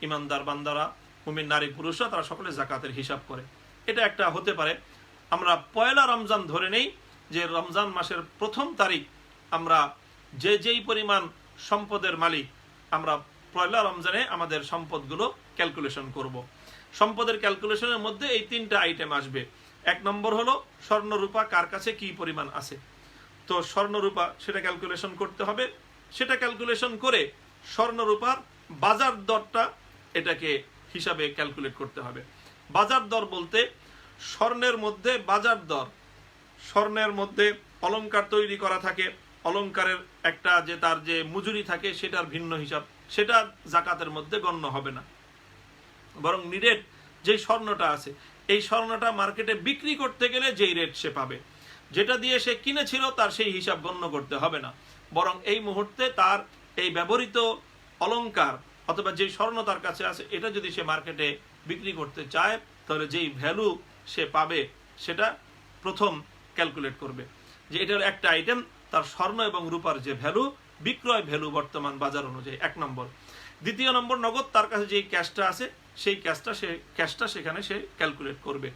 ইমানদার বান্দারা, মুমিন নারী পুরুষরা তারা সকলে জাকাতের হিসাব করে। এটা একটা হতে পারে আমরা পয়লা রমজান ধরে নেই যে রমজান মাসের 1ম তারিখ আমরা যেই পরিমাণ সম্পদের মালিক আমরা পয়লা রমজানে আমাদের সম্পদগুলো ক্যালকুলেশন করব। সম্পদের ক্যালকুলেশনের মধ্যে এই 3টা আইটেম আসবে। 1 নম্বর হলো স্বর্ণরূপা কার কাছে কি পরিমাণ আছে, তো স্বর্ণরূপা সেটা ক্যালকুলেশন করতে হবে। সেটা ক্যালকুলেশন করে স্বর্ণরূপার বাজার দরটা এটাকে হিসাবে ক্যালকুলেট করতে হবে। বাজার দর বলতে স্বর্ণের মধ্যে বাজার দর, স্বর্ণের মধ্যে অলংকার তৈরি করা থাকে, অলংকারের একটা যে তার যে মজুরি থাকে সেটার ভিন্ন হিসাব, সেটা জাকাতের মধ্যে গণ্য হবে না, বরং নিরেট যেই স্বর্ণটা আছে এই স্বর্ণটা মার্কেটে বিক্রি করতে গেলে যেই রেট সে পাবে, যেটা দিয়ে সে কিনেছিল তার সেই হিসাব গণ্য করতে হবে না, বরং এই মুহূর্তে তার এই ব্যবহৃত অলংকার অথবা যেই স্বর্ণ তার কাছে আছে এটা যদি সে মার্কেটে বিক্রি করতে চায় তাহলে যেই ভ্যালু সে পাবে সেটা প্রথম ক্যালকুলেট করবে যে এটার একটা আইটেম তার স্বর্ণ এবং রূপার যে ভ্যালু, বিক্রয় ভ্যালু বর্তমান বাজার অনুযায়ী 1 নম্বর। দ্বিতীয় নম্বর, নগদ তার কাছে যেই ক্যাশটা আছে সেই ক্যাশটা সেখানে সে ক্যালকুলেট করবে।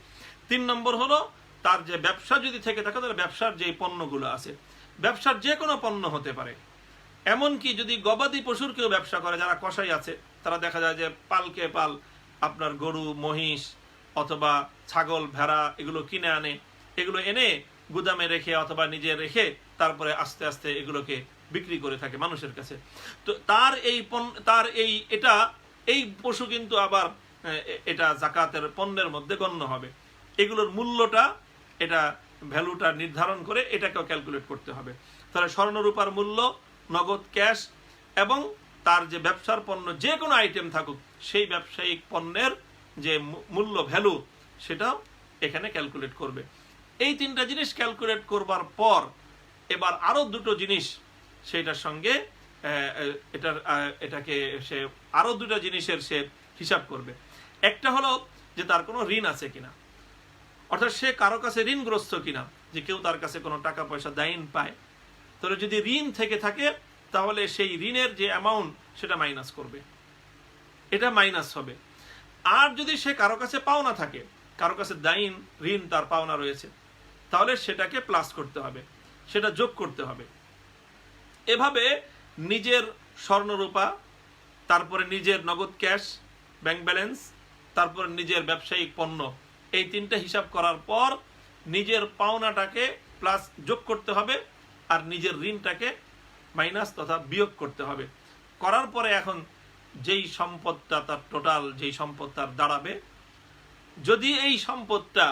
3 নম্বর হলো তার যে ব্যবসা যদি থেকে থাকে তাহলে ব্যবসার যে পণ্যগুলো আছে, ব্যবসার যে কোনো পণ্য হতে পারে, এমনকি যদি গবাদি পশুর কেউ ব্যবসা করে, যারা কসাই আছে তারা দেখা যায় যে পালকে পাল আপনার গরু মহিষ অথবা ছাগল ভেড়া এগুলো কিনে আনে, এগুলো এনে গুদামে রেখে অথবা নিজে রেখে তারপরে আস্তে আস্তে এগুলোকে বিক্রি করে থাকে মানুষের কাছে। তো তার এই পশু কিন্তু আবার এটা জাকাতের পণ্যের মধ্যে গণ্য হবে। এগুলোর মূল্যটা এটা ভ্যালুটা নির্ধারণ করে এটাকেও ক্যালকুলেট করতে হবে। তাহলে স্বর্ণরূপার মূল্য, নগদ ক্যাশ এবং তার যে ব্যবসার পণ্য যে কোনো আইটেম থাকুক সেই ব্যবসায়িক পণ্যের যে মূল্য ভ্যালু সেটাও এখানে ক্যালকুলেট করবে। এই 3টা জিনিস ক্যালকুলেট করবার পর এবার আরো 2টো জিনিস সেইটার সঙ্গে এটাকে সে আরো 2টা জিনিসের সে হিসাব করবে। একটা হলো যে তার কোনো ঋণ আছে কিনা, অর্থাৎ সে কারো কাছে ঋণগ্রস্ত কিনা, যে কেউ তার কাছে কোনো টাকা পয়সা দাইন পায়, তাহলে যদি ঋণ থেকে থাকে তাহলে সেই ঋণের যে অ্যামাউন্ট সেটা মাইনাস করবে, এটা মাইনাস হবে। আর যদি সে কারো কাছে পাওনা থাকে, কারো কাছে দাইন ঋণ তার পাওনা রয়েছে, তাহলে সেটাকে প্লাস করতে হবে, সেটা যোগ করতে হবে। এভাবে নিজের স্বর্ণরূপা, তারপরে নিজের নগদ ক্যাশ ব্যাংক ব্যালেন্স, তারপরে নিজের ব্যবসায়িক পণ্য, এই 3টা হিসাব করার পর নিজের পাওনাটাকে প্লাস যোগ করতে হবে আর নিজের ঋণটাকে মাইনাস তথা বিয়োগ করতে হবে। করার পরে এখন যেই সম্পদটা তার টোটাল যেই সম্পদ তার দাঁড়াবে, যদি এই সম্পদটা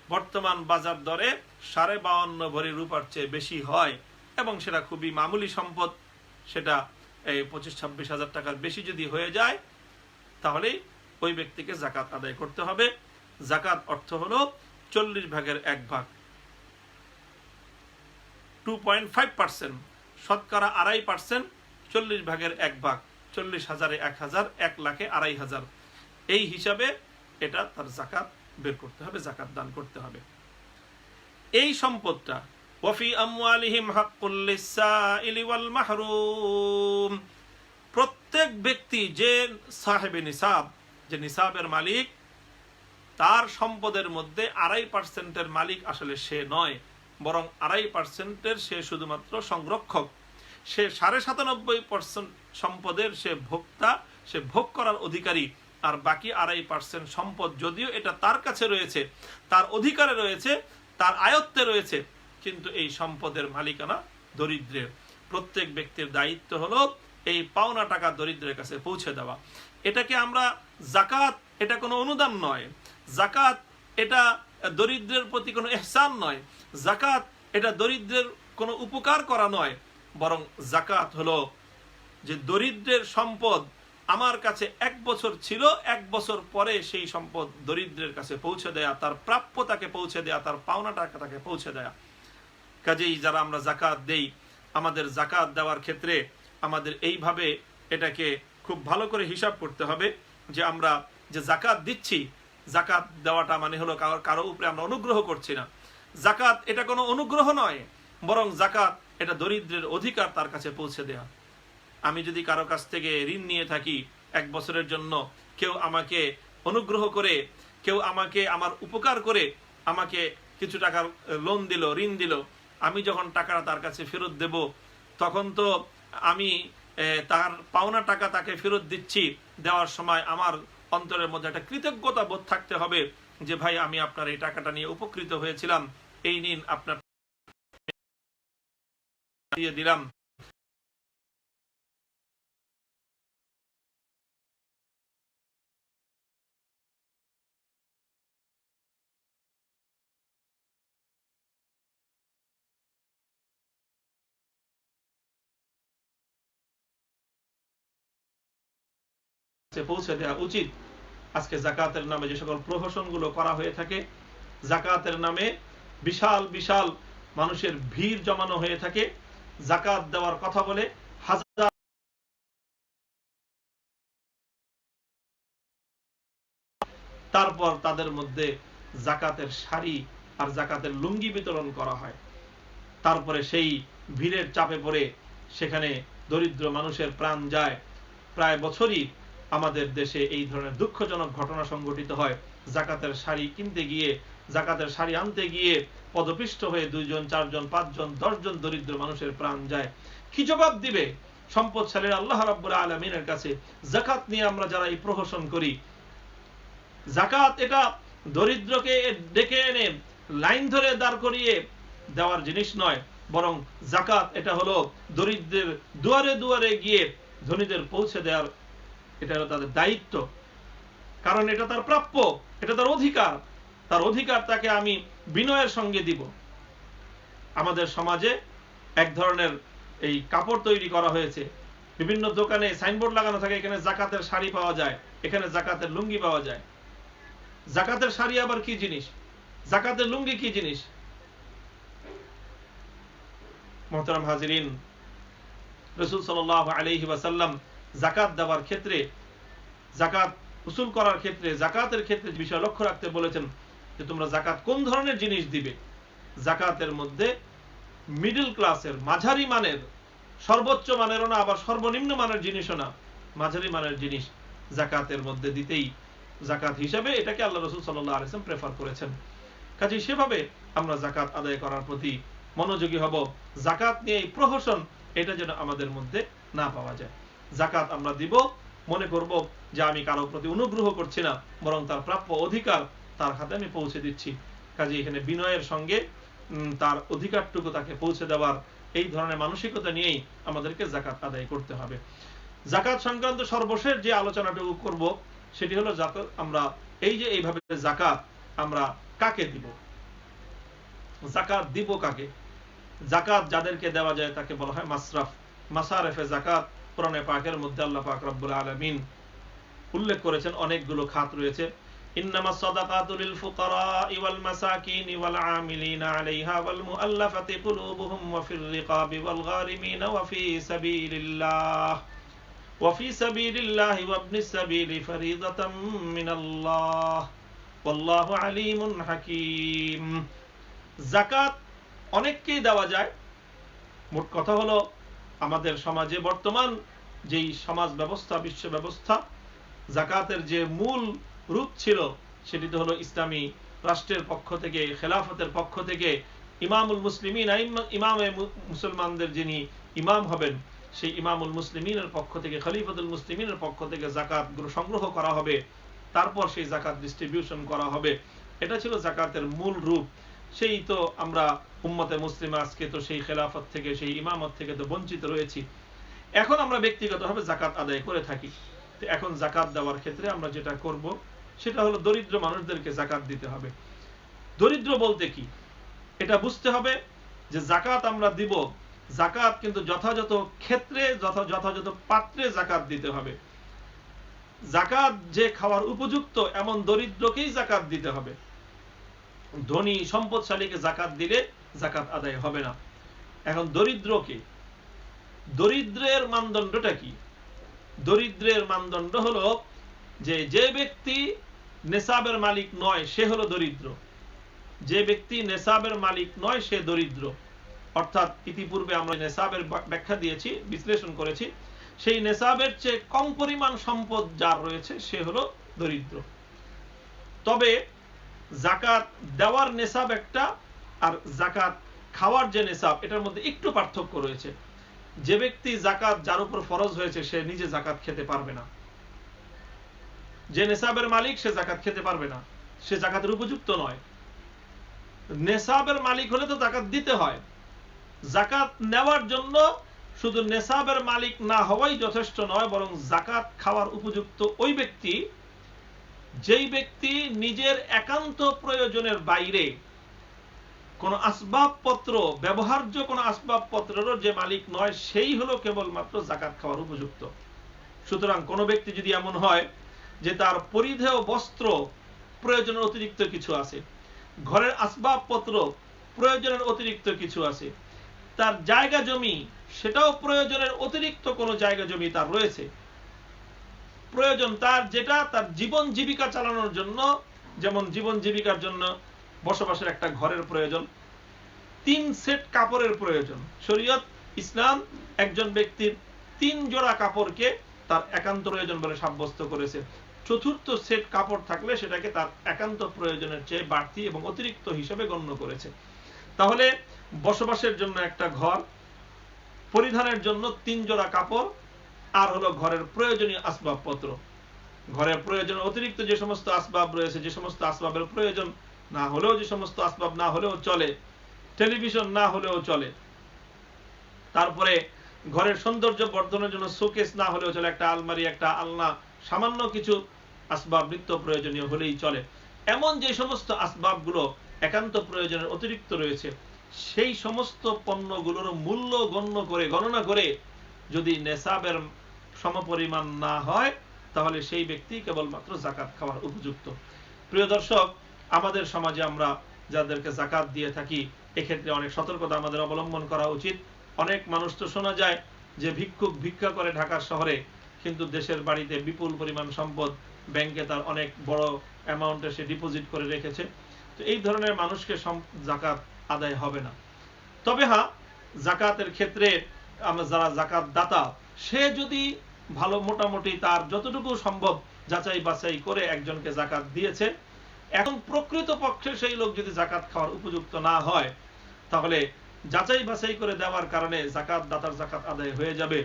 বর্তমান বাজার দরে 52.5 ভরি রূপার চেয়ে বেশি হয় এবং সেটা খুবই মামুলি সম্পদ, সেটা এই 25-26 হাজার টাকার বেশি যদি হয়ে যায় তাহলে ওই ব্যক্তিকে জাকাত আদায় করতে হবে। জাকাত অর্থ হলো 40 ভাগের 1 ভাগ, 2.5%, শতকরা 2.5%, 40 ভাগের 1 ভাগ, 40,000-এ 1,000, 1 লাখে 2,500, এই হিসাবে এটা তার জাকাত বের করতে হবে, জাকাত দান করতে হবে। এই সম্পদটা ওয়াফি আমওয়ালিহিম হাক্কুল লিসাইলি ওয়াল মাহরুম, প্রত্যেক ব্যক্তি যে সাহেবে নিসাব, যে নিসাবের মালিক, তার সম্পদের মধ্যে 2.5%-এর মালিক আসলে সে নয়, বরং 2.5%-এর সে শুধুমাত্র সংরক্ষক। সে 97.5% সম্পদের সে ভোক্তা, সে ভোগ করার অধিকারী। আর বাকি 2.5% সম্পদ যদিও এটা তার কাছে রয়েছে, তার অধিকারে রয়েছে, তার আয়ত্তে রয়েছে, কিন্তু এই সম্পদের মালিকানা দরিদ্রের। প্রত্যেক ব্যক্তির দায়িত্ব হলো এই পাওনা টাকা দরিদ্রের কাছে পৌঁছে দেওয়া। এটাকে আমরা জাকাত, এটা কোনো অনুদান নয়। জাকাত এটা দরিদ্রের প্রতি কোনো ইহসান নয়। জাকাত এটা দরিদ্রের কোনো উপকার করা নয়, বরং জাকাত হলো যে দরিদ্রের সম্পদ আমার কাছে 1 বছর ছিল, 1 বছর পরে সেই সম্পদ দরিদ্রের কাছে পৌঁছে দেয়া, তার প্রাপ্য তাকে পৌঁছে দেয়া, তার পাওনা টাকা তাকে পৌঁছে দেয়া। কাজেই যারা আমরা জাকাত দেই, আমাদের জাকাত দেওয়ার ক্ষেত্রে আমাদের এইভাবে এটাকে খুব ভালো করে হিসাব করতে হবে যে আমরা যে জাকাত দিচ্ছি, জাকাত দেওয়াটা মানে হলো কারো উপরে আমরা অনুগ্রহ করছি না। জাকাত এটা কোনো অনুগ্রহ নয়, বরং জাকাত এটা দরিদ্রের অধিকার তার কাছে পৌঁছে দেয়া। আমি যদি কারো কাছ থেকে ঋণ নিয়ে থাকি 1 বছরের জন্য, কেউ আমাকে অনুগ্রহ করে, কেউ আমাকে আমার উপকার করে আমাকে কিছু টাকার লোন দিল, ঋণ দিল, আমি যখন টাকাটা তার কাছে ফেরত দেব, তখন তো আমি তার পাওনা টাকা তাকে ফেরত দিচ্ছি। দেওয়ার সময় আমার অন্তরের মধ্যে একটা কৃতজ্ঞতা বোধ থাকতে হবে যে ভাই, আমি আপনার এই টাকাটা নিয়ে উপকৃত হয়েছিলাম, এই নিন আপনার দিয়ে দিলাম। পৌঁছে দেওয়া উচিত। আজকে জাকাতের নামে যে সকল প্রহসনগুলো করা হয়ে থাকে, জাকাতের নামে বিশাল বিশাল মানুষের ভিড় জমানো হয়ে থাকে, জাকাত দেওয়ার কথা বলে হাজার, তারপর তাদের মধ্যে জাকাতের শাড়ি আর জাকাতের লুঙ্গি বিতরণ করা হয়। তারপরে সেই ভিড়ের চাপে পড়ে সেখানে দরিদ্র মানুষের প্রাণ যায়। প্রায় বছরই আমাদের দেশে এই ধরনের দুঃখজনক ঘটনা সংঘটিত হয়। জাকাতের শাড়ি কিনতে গিয়ে, জাকাতের শাড়ি আনতে গিয়ে পদপিষ্ট হয়ে 2 জন, 4 জন, 5 জন, 10 জন দরিদ্র মানুষের প্রাণ যায়। কি জবাব দিবে সম্পদশালীর আল্লাহ রাব্বুল আলামিনের কাছে? জাকাত নিয়ে আমরা যারা এই প্রহসন করি, জাকাত এটা দরিদ্রকে ডেকে এনে লাইন ধরে দাঁড় করিয়ে দেওয়ার জিনিস নয়, বরং জাকাত এটা হলো দরিদ্রের দুয়ারে দুয়ারে গিয়ে ধনীদের পৌঁছে দেওয়ার, এটা হলো তাদের দায়িত্ব। কারণ এটা তার প্রাপ্য, এটা তার অধিকার। তার অধিকার তাকে আমি বিনয়ের সঙ্গে দিব। আমাদের সমাজে এক ধরনের এই কাপড় তৈরি করা হয়েছে, বিভিন্ন দোকানে সাইনবোর্ড লাগানো থাকে, এখানে জাকাতের শাড়ি পাওয়া যায়, এখানে জাকাতের লুঙ্গি পাওয়া যায়। জাকাতের শাড়ি আবার কি জিনিস, জাকাতের লুঙ্গি কি জিনিস? মোহতারাম হাজিরিন, রাসূল সাল্লাল্লাহু আলাইহি ওয়াসাল্লাম জাকাত দেওয়ার ক্ষেত্রে, জাকাত উসুল করার ক্ষেত্রে, জাকাতের ক্ষেত্রে বিষয় লক্ষ্য রাখতে বলেছেন যে তোমরা জাকাত কোন ধরনের জিনিস দিবে। জাকাতের মধ্যে মিডল ক্লাসের, মাঝারি মানের, সর্বোচ্চ মানেরও না আবার সর্বনিম্ন মানের জিনিসও না, মাঝারি মানের জিনিস জাকাতের মধ্যে দিতেই জাকাত হিসাবে এটাকে আল্লাহ রাসূল সাল্লাল্লাহু আলাইহি ওয়াসাল্লাম প্রেফার করেছেন। কাজেই সেভাবে আমরা জাকাত আদায় করার প্রতি মনোযোগী হব। জাকাত নিয়ে এই প্রহসন এটা যেন আমাদের মধ্যে না পাওয়া যায়। জাকাত আমরা দিব, মনে করব যে আমি কারো প্রতি অনুগ্রহ করছি না, বরং তার প্রাপ্য অধিকার তার হাতে আমি পৌঁছে দিচ্ছি। কাজে এখানে বিনয়ের সঙ্গে তার অধিকারটুকু তাকে পৌঁছে দেওয়ার এই ধরনের মানসিকতা নিয়েই আমাদেরকে জাকাত আদায় করতে হবে। জাকাত সংক্রান্ত সর্বশেষ যে আলোচনাটুকু করব সেটি হলো জাকাত আমরা এই যে এইভাবে জাকাত আমরা কাকে দিব, জাকাত দিব কাকে? জাকাত যাদেরকে দেওয়া যায় তাকে বলা হয় মাসরাফ, মাসারেফে জাকাত। কোরআনে পাকের মধ্যে আল্লাহ পাক রব্বুল আলামিন উল্লেখ করেছেন, অনেকগুলো খাত রয়েছে। ইন্নামাস সাদাকাতু লিল ফুকারা'i ওয়াল মাসাকিনি ওয়াল আমিলিনা আলাইহা ওয়াল মুআল্লাফাতি কুলুবুহুম ওয়া ফির রিকাবি ওয়াল গারিমিনা ওয়া ফি সাবিলিল্লাহ ওয়া ইবনিস সাবিলি ফারিদাতাম মিনাল্লাহ ওয়াল্লাহু আলিমুন হাকীম। যাকাত অনেককেই দেওয়া যায়। মোট কথা হলো আমাদের সমাজে বর্তমান যেই সমাজ ব্যবস্থা, বিশ্ব ব্যবস্থা, যাকাতের যে মূল রূপ ছিল সেটি তো হলো ইসলামী রাষ্ট্রের পক্ষ থেকে, খেলাফতের পক্ষ থেকে ইমামুল মুসলিমিন, ইমামে মুসলমানদের যিনি ইমাম হবেন, সেই ইমামুল মুসলিমিনের পক্ষ থেকে, খলিফাতুল মুসলিমিনের পক্ষ থেকে যাকাত সংগ্রহ করা হবে, তারপর সেই যাকাত ডিস্ট্রিবিউশন করা হবে। এটা ছিল যাকাতের মূল রূপ। সেই তো আমরা উম্মতে মুসলিমা আজকে তো সেই খেলাফত থেকে, সেই ইমামত থেকে তো বঞ্চিত রয়েছি। এখন আমরা ব্যক্তিগতভাবে জাকাত আদায় করে থাকি। তো এখন জাকাত দেওয়ার ক্ষেত্রে আমরা যেটা করব সেটা হলো দরিদ্র মানুষদেরকে জাকাত দিতে হবে। দরিদ্র বলতে কি এটা বুঝতে হবে যে জাকাত আমরা দিব, জাকাত কিন্তু যথাযথ ক্ষেত্রে যথাযথ পাত্রে জাকাত দিতে হবে। জাকাত যে খাওয়ার উপযুক্ত এমন দরিদ্রকেই জাকাত দিতে হবে। ধনী সম্পদশালীকে জাকাত দিলে জাকাত আদায় হবে না। এখন দরিদ্রের মানদণ্ডটা কি? দরিদ্রের মানদণ্ড হলো যে ব্যক্তি নেসাবের মালিক নয় সে হলো দরিদ্র। যে ব্যক্তি নেসাবের মালিক নয় সে দরিদ্র। অর্থাৎ ইতিপূর্বে আমরা নেসাবের ব্যাখ্যা দিয়েছি, বিশ্লেষণ করেছি। সেই নেসাবের চেয়ে কম পরিমাণ সম্পদ যার রয়েছে সে হলো দরিদ্র। তবে জাকাত দেওয়ার নেসাব একটা আর জাকাত খাওয়ার যে নেসাব এটার মধ্যে একটু পার্থক্য রয়েছে। যে ব্যক্তি জাকাত যার উপর ফরজ হয়েছে সে নিজে জাকাত খেতে পারবে না। যে নেসাবের মালিক সে জাকাত খেতে পারবে না, সে জাকাতের উপযুক্ত নয়। নেসাবের মালিক হলে তো জাকাত দিতে হয়। জাকাত নেওয়ার জন্য শুধু নেসাবের মালিক না হওয়াই যথেষ্ট নয়, বরং জাকাত খাওয়ার উপযুক্ত ওই ব্যক্তি যেই ব্যক্তি নিজের একান্ত প্রয়োজনের বাইরে কোন আসবাবপত্র, ব্যবহার্য কোন আসবাবপত্রেরও যে মালিক নয় সেই হলো কেবলমাত্র জাকাত খাওয়ার উপযুক্ত। সুতরাং কোন ব্যক্তি যদি এমন হয় যে তার পরিধেয় বস্ত্র প্রয়োজনের অতিরিক্ত কিছু আছে, ঘরের আসবাবপত্র প্রয়োজনের অতিরিক্ত কিছু আছে, তার জায়গা জমি সেটাও প্রয়োজনের অতিরিক্ত কোন জায়গা জমি তার রয়েছে, প্রয়োজন তার যেটা তার জীবন জীবিকা চালানোর জন্য, যেমন জীবন জীবিকার জন্য বসবাসের একটা ঘরের প্রয়োজন, 3 সেট কাপড়ের প্রয়োজন। শরীয়ত ইসলাম একজন ব্যক্তির 3 জোড়া কাপড়কে তার একান্ত প্রয়োজন বলে সাব্যস্ত করেছে। চতুর্থ সেট কাপড় থাকলে সেটাকে তার একান্ত প্রয়োজনের চেয়ে বাড়তি এবং অতিরিক্ত হিসেবে গণ্য করেছে। তাহলে বসবাসের জন্য একটা ঘর, পরিধানের জন্য 3 জোড়া কাপড়, আর হলো ঘরের প্রয়োজনীয় আসবাবপত্র। ঘরের প্রয়োজন অতিরিক্ত যে সমস্ত আসবাব রয়েছে, যে সমস্ত আসবাবের প্রয়োজন না হলেও, যে সমস্ত আসবাব না হলেও চলে, টেলিভিশন না হলেও চলে, তারপরে ঘরের সৌন্দর্য বর্ধনের জন্য শোকেস না হলেও চলে, একটা আলমারি, একটা আলনা, সামান্য কিছু আসবাব নিত্য প্রয়োজনীয় হলেই চলে। এমন যে সমস্ত আসবাবগুলো একান্ত প্রয়োজনের অতিরিক্ত রয়েছে সেই সমস্ত পণ্যগুলোর মূল্য গণনা করে যদি নেসাবের সমপরিমাণ না হয় তাহলে সেই ব্যক্তি কেবলমাত্র জাকাত খাওয়ার উপযুক্ত। প্রিয় দর্শক, আমাদের সমাজে আমরা যাদেরকে জাকাত দিয়ে থাকি এক্ষেত্রে অনেক সতর্কতা আমাদের অবলম্বন করা উচিত। অনেক মানুষ তো শোনা যায় যে ভিক্ষুক ভিক্ষা করে ঢাকার শহরে, কিন্তু দেশের বাড়িতে বিপুল পরিমাণ সম্পদ, ব্যাংকে তার অনেক বড় অ্যামাউন্টে সে ডিপোজিট করে রেখেছে। তো এই ধরনের মানুষকে জাকাত আদায় হবে না। তবে হ্যাঁ, জাকাতের ক্ষেত্রে আমরা যারা জাকাত দাতা, সে যদি ভালো মোটামুটি তার যতটুকু সম্ভব যাচাই বাছাই করে একজনকে জাকাত দিয়েছে, এখন প্রকৃত পক্ষে সেই লোক যদি জাকাত খাওয়ার উপযুক্ত না হয় তাহলে যাচাই বাছাই করে দেওয়ার কারণে জাকাত দাতার জাকাত আদায় হয়ে যাবে।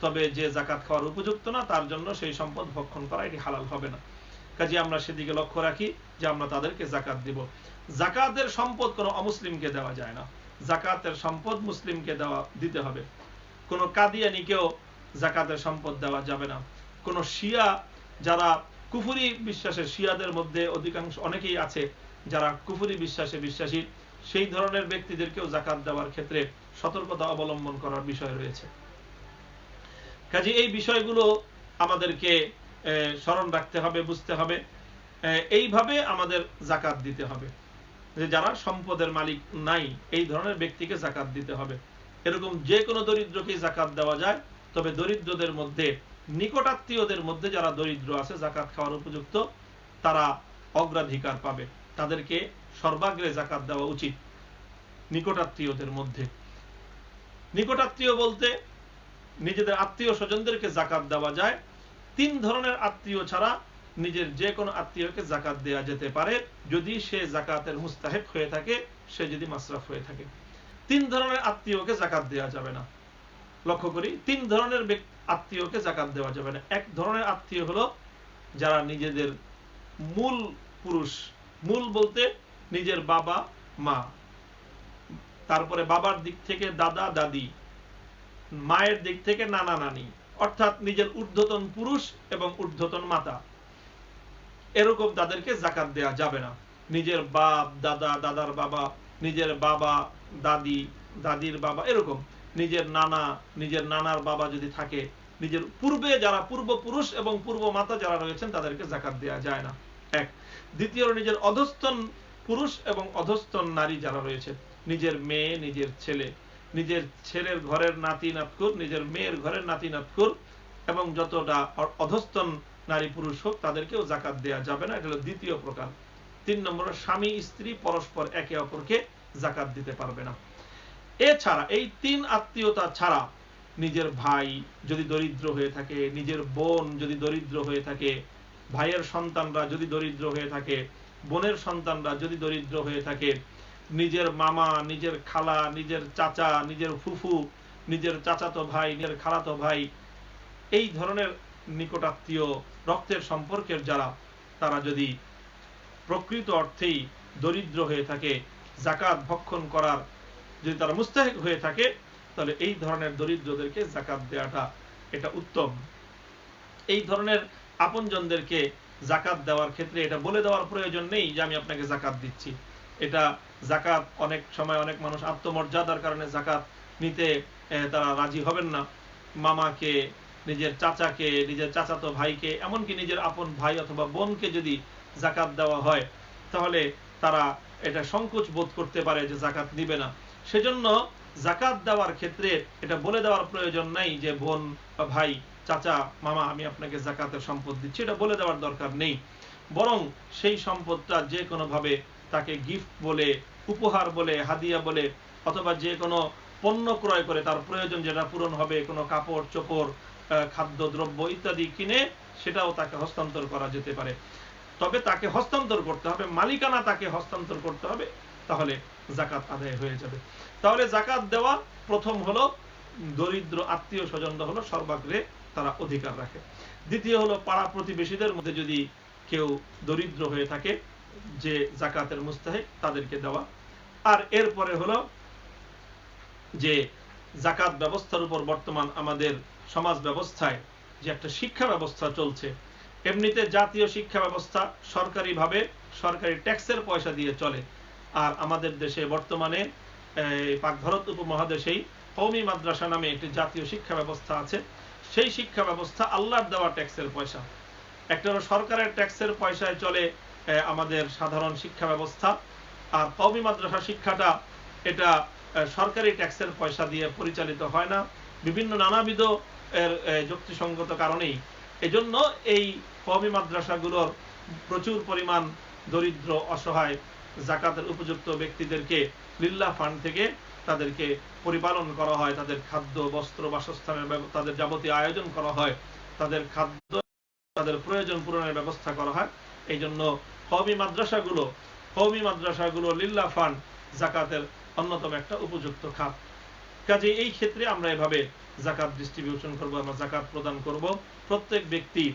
তবে যে জাকাত খাওয়ার উপযুক্ত না তার জন্য সেই সম্পদ ভক্ষণ করা এটি হালাল হবে না। কাজে আমরা সেদিকে লক্ষ্য রাখি যে আমরা তাদেরকে জাকাত দিব। জাকাতের সম্পদ কোনো অমুসলিমকে দেওয়া যায় না। জাকাতের সম্পদ মুসলিমকে দিতে হবে। কোনো কাদিয়ানিকেও জাকাতের সম্পদ দেওয়া যাবে না। কোনো শিয়া, যারা কুফরি বিশ্বাসের, শিয়াদের মধ্যে অনেকেই আছে যারা কুফরি বিশ্বাসে বিশ্বাসী, সেই ধরনের ব্যক্তিদেরকেও জাকাত দেওয়ার ক্ষেত্রে সতর্কতা অবলম্বন করার বিষয় রয়েছে। কাজে এই বিষয়গুলো আমাদেরকে স্মরণ রাখতে হবে, বুঝতে হবে। এইভাবে আমাদের জাকাত দিতে হবে যে যারা সম্পদের মালিক নাই এই ধরনের ব্যক্তিকে জাকাত দিতে হবে। এরকম যে কোনো দরিদ্রকে জাকাত দেওয়া যায়, তবে দরিদ্রদের মধ্যে, নিকটাত্মীয়দের মধ্যে যারা দরিদ্র আছে জাকাত খাওয়ার উপযুক্ত, তারা অগ্রাধিকার পাবে, তাদেরকে সর্বাগ্রে জাকাত দেওয়া উচিত। নিকটাত্মীয়দের মধ্যে, নিকটাত্মীয় বলতে নিজেদের আত্মীয় স্বজনদেরকে জাকাত দেওয়া যায়। 3 ধরনের আত্মীয় ছাড়া নিজের যে কোনো আত্মীয়কে জাকাত দেওয়া যেতে পারে যদি সে জাকাতের মুস্তাহিক হয়ে থাকে, সে যদি মাসরাফ হয়ে থাকে। 3 ধরনের আত্মীয়কে জাকাত দেওয়া যাবে না। লক্ষ্য করি, 3 ধরনের আত্মীয়কে জাকাত দেওয়া যাবে না। এক ধরনের আত্মীয় হলো যারা নিজেদের মূল পুরুষ, মূল বলতে নিজের বাবা মা, তারপরে বাবার দিক থেকে দাদা দাদি, মায়ের দিক থেকে নানা নানি, অর্থাৎ নিজের ঊর্ধ্বতন পুরুষ এবং ঊর্ধ্বতন মাতা, এরকম তাদেরকে জাকাত দেয়া যাবে না। নিজের বাপ দাদা, দাদার বাবা, নিজের বাবা দাদি, দাদির বাবা, এরকম নিজের নানা, নিজের নানার বাবা যদি থাকে, নিজের পূর্বে যারা পূর্বপুরুষ এবং পূর্ব মাতা যারা রয়েছেন তাদেরকে জাকাত দেয়া যায় না। এক। দ্বিতীয়, নিজের অধস্তন পুরুষ এবং অধস্তন নারী যারা রয়েছে, নিজের মেয়ে, নিজের ছেলে, নিজের ছেলের ঘরের নাতি নাতকুর, নিজের মেয়ের ঘরের নাতি নাতকুর, এবং যতটা অধস্তন নারী পুরুষ হোক তাদেরকেও জাকাত দেয়া যাবে না। এটা হলো দ্বিতীয় প্রকার। 3 নম্বর, স্বামী স্ত্রী পরস্পর একে অপরকে জাকাত দিতে পারবে না। এছাড়া এই 3 আত্মীয়তা ছাড়া নিজের ভাই যদি দরিদ্র হয়ে থাকে, নিজের বোন যদি দরিদ্র হয়ে থাকে, ভাইয়ের সন্তানরা যদি দরিদ্র হয়ে থাকে, বোনের সন্তানরা যদি দরিদ্র হয়ে থাকে, নিজের মামা, নিজের খালা, নিজের চাচা, নিজের ফুফু, নিজের চাচাতো ভাই, নিজের খালাতো ভাই, এই ধরনের নিকটাত্মীয় রক্তের সম্পর্কের যারা, তারা যদি প্রকৃত অর্থেই দরিদ্র হয়ে থাকে, জাকাত ভক্ষণ করার যদি তারা মুস্তাহিক হয়ে থাকে, তাহলে এই ধরনের দরিদ্রদেরকে জাকাত দেওয়াটা এটা উত্তম। এই ধরনের আপনজনদেরকে জাকাত দেওয়ার ক্ষেত্রে এটা বলে দেওয়ার প্রয়োজন নেই যে আমি আপনাকে জাকাত দিচ্ছি। এটা জাকাত অনেক সময় অনেক মানুষ আত্মমর্যাদার কারণে জাকাত নিতে তারা রাজি হবেন না। মামাকে, নিজের চাচাকে, নিজের চাচাতো ভাইকে, এমনকি নিজের আপন ভাই অথবা বোনকে যদি জাকাত দেওয়া হয়, তাহলে তারা এটা সংকোচ বোধ করতে পারে যে জাকাত নিবে না। সেজন্য জাকাত দেওয়ার ক্ষেত্রে এটা বলে দেওয়ার প্রয়োজন নাই যে বোন বা ভাই, চাচা, মামা, আমি আপনাকে জাকাতের সম্পদ দিচ্ছি, এটা বলে দেওয়ার দরকার নেই। বরং সেই সম্পদটা যে কোনো ভাবে তাকে গিফট বলে, উপহার বলে, হাদিয়া বলে, অথবা যে কোনো পণ্য ক্রয় করে তার প্রয়োজন যেটা পূরণ হবে, কোনো কাপড় চোপড়, খাদ্য দ্রব্য ইত্যাদি কিনে সেটাও তাকে হস্তান্তর করা যেতে পারে। তবে তাকে হস্তান্তর করতে হবে, মালিকানা তাকে হস্তান্তর করতে হবে, তাহলে জাকাত আদায় হয়ে যাবে। তাহলে জাকাত দেওয়া প্রথম হলো দরিদ্র আত্মীয় স্বজনরা হলো সর্বাগ্রে তারা অধিকার রাখে। দ্বিতীয় হলো পাড়া প্রতিবেশীদের মধ্যে যদি কেউ দরিদ্র হয়ে থাকে যে জাকাতের মুস্তাহিক, তাদেরকে দেওয়া। আর এরপরে হলো যে জাকাত ব্যবস্থার উপর বর্তমান আমাদের সমাজ ব্যবস্থায় যে একটা শিক্ষা ব্যবস্থা চলছে, এমনিতে জাতীয় শিক্ষা ব্যবস্থা সরকারিভাবে সরকারি ট্যাক্সের পয়সা দিয়ে চলে। আর আমাদের দেশে বর্তমানে পাক ভারত উপমহাদেশেই কওমি মাদ্রাসা নামে একটি জাতীয় শিক্ষা ব্যবস্থা আছে। সেই শিক্ষা ব্যবস্থা আল্লাহর দেওয়া ট্যাক্সের পয়সা। একটা হলো সরকারের ট্যাক্সের পয়সায় চলে আমাদের সাধারণ শিক্ষা ব্যবস্থা, আর কওমি মাদ্রাসা শিক্ষাটা এটা সরকারি ট্যাক্সের পয়সা দিয়ে পরিচালিত হয় না, বিভিন্ন নানাবিধ এর যুক্তিসঙ্গত কারণেই। এজন্য এই কওমি মাদ্রাসাগুলোর প্রচুর পরিমাণ দরিদ্র অসহায় জাকাতের উপযুক্ত ব্যক্তিদেরকে লিল্লাহ ফান্ড থেকে তাদেরকে পরিপালন করা হয়, তাদের খাদ্য, বস্ত্র, বাসস্থানের তাদের যাবতীয় আয়োজন করা হয়, তাদের খাদ্য, তাদের প্রয়োজন পূরণের ব্যবস্থা করা হয়। এই জন্য কওমি মাদ্রাসাগুলো লিল্লাহ ফান্ড জাকাতের অন্যতম একটা উপযুক্ত খাত। কাজে এই ক্ষেত্রে আমরা এভাবে জাকাত ডিস্ট্রিবিউশন করব, আমরা জাকাত প্রদান করব। প্রত্যেক ব্যক্তি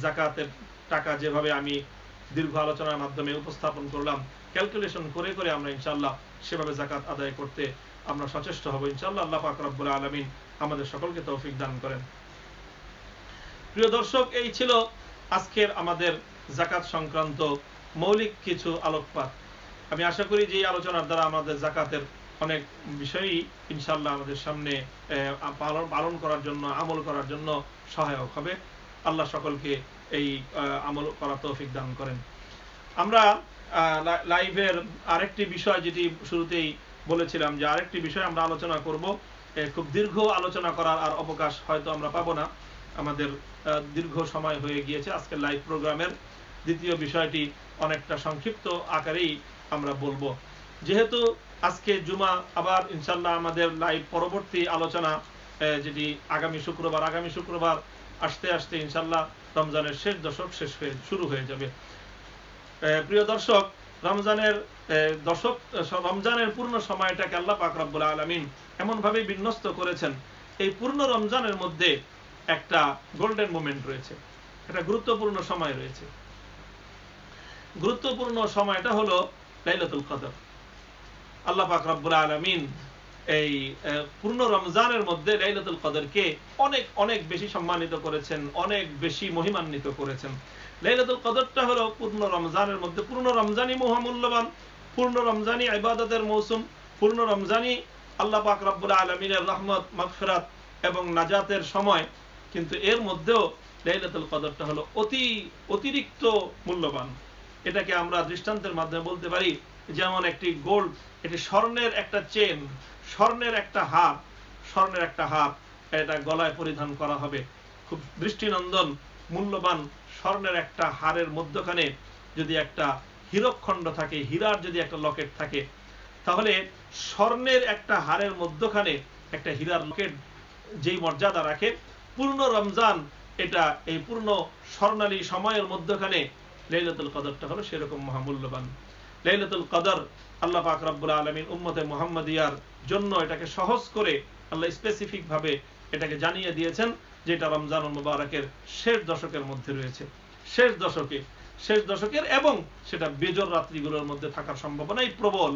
জাকাতের টাকা যেভাবে আমি দীর্ঘ আলোচনার মাধ্যমে উপস্থাপন করলাম, ক্যালকুলেশন করে করে আমরা ইনশাআল্লাহ সেভাবে জাকাত আদায় করতে আমরা সচেষ্ট হব ইনশাআল্লাহ। আল্লাহ পাক রব্বুল আলামিন আমাদের সকলকে তৌফিক দান করেন। প্রিয় দর্শক, এই ছিল আজকের আমাদের জাকাত সংক্রান্ত মৌলিক কিছু আলোকপাত। আমি আশা করি যে এই আলোচনার দ্বারা আমাদের জাকাতের অনেক বিষয়ই ইনশাআল্লাহ আমাদের সামনে পালন করার জন্য, আমল করার জন্য সহায়ক হবে। আল্লাহ সকলকে এই আমল করার তৌফিক দান করেন। আমরা লাইভের আরেকটি বিষয়, যেটি শুরুতেই বলেছিলাম যে আরেকটি বিষয় আমরা আলোচনা করব, খুব দীর্ঘ আলোচনা করার আর অবকাশ হয়তো আমরা পাবো না, আমাদের দীর্ঘ সময় হয়ে গিয়েছে। আজকের লাইভ প্রোগ্রামের দ্বিতীয় বিষয়টি অনেকটা সংক্ষিপ্ত আকারেই আমরা বলবো। যেহেতু আজকে জুমা, আবার ইনশাআল্লাহ আমাদের লাইভ পরবর্তী আলোচনা যেটি আগামী শুক্রবার আসতে আসতে ইনশাআল্লাহ রমজানের শেষ দশক শুরু হয়ে যাবে। প্রিয় দর্শক, রমজানের পূর্ণ সময়টাকে আল্লাহ পাক রব্বুল আলামিন এমন ভাবে বিন্যস্ত করেছেন, এই পূর্ণ রমজানের মধ্যে একটা গোল্ডেন মোমেন্ট রয়েছে, একটা গুরুত্বপূর্ণ সময় রয়েছে। গুরুত্বপূর্ণ সময়টা হলো লাইলাতুল কদর। আল্লাহ পাক রব্বুল আলামিন এই পূর্ণ রমজানের মধ্যে লাইলাতুল কদরকে অনেক অনেক বেশি সম্মানিত করেছেন, অনেক বেশি মহিমান্বিত করেছেন। লাইলাতুল কদরটা হলো পূর্ণ রমজানের মধ্যে, পূর্ণ রমজানই মহামূল্যবান, পূর্ণ রমজানই ইবাদতের মৌসুম, পূর্ণ রমজানই আল্লাহ পাক রব্বুল আলামিনের রহমত, মাগফিরাত এবং নাজাতের সময়। কিন্তু এর মধ্যেও লাইলাতুল কদরটা হলো অতিরিক্ত মূল্যবান। এটাকে আমরা দৃষ্টান্তের মাধ্যমে বলতে পারি, যেমন একটি গোল্ড, এটি স্বর্ণের একটা চেন, স্বর্ণের একটা হার, এটা গলায় পরিধান করা হবে। খুব দৃষ্টিনন্দন মূল্যবান স্বর্ণের একটা হারের মধ্যখানে যদি একটা হীরকখণ্ড থাকে, হীরার যদি একটা লকেট থাকে, তাহলে স্বর্ণের একটা হারের মধ্যখানে একটা হীরার লকেট যেই মর্যাদা রাখে, পূর্ণ রমজান এটা এই পূর্ণ স্বর্ণালী সময়ের মধ্যখানে লাইলাতুল কদরটা হলো সেরকম মহামূল্যবান। লাইলাতুল কদর আল্লাহ পাক রব্বুল আলামিন উম্মতে মুহাম্মাদিয়ার জন্য এটাকে সহজ করে আল্লাহ স্পেসিফিক ভাবে এটাকে জানিয়ে দিয়েছেন যে এটা রমজানুল মুবারকের শেষ দশকের মধ্যে রয়েছে, শেষ দশকের এবং সেটা বেজর রাত্রিগুলোর মধ্যে থাকার সম্ভাবনাই প্রবল।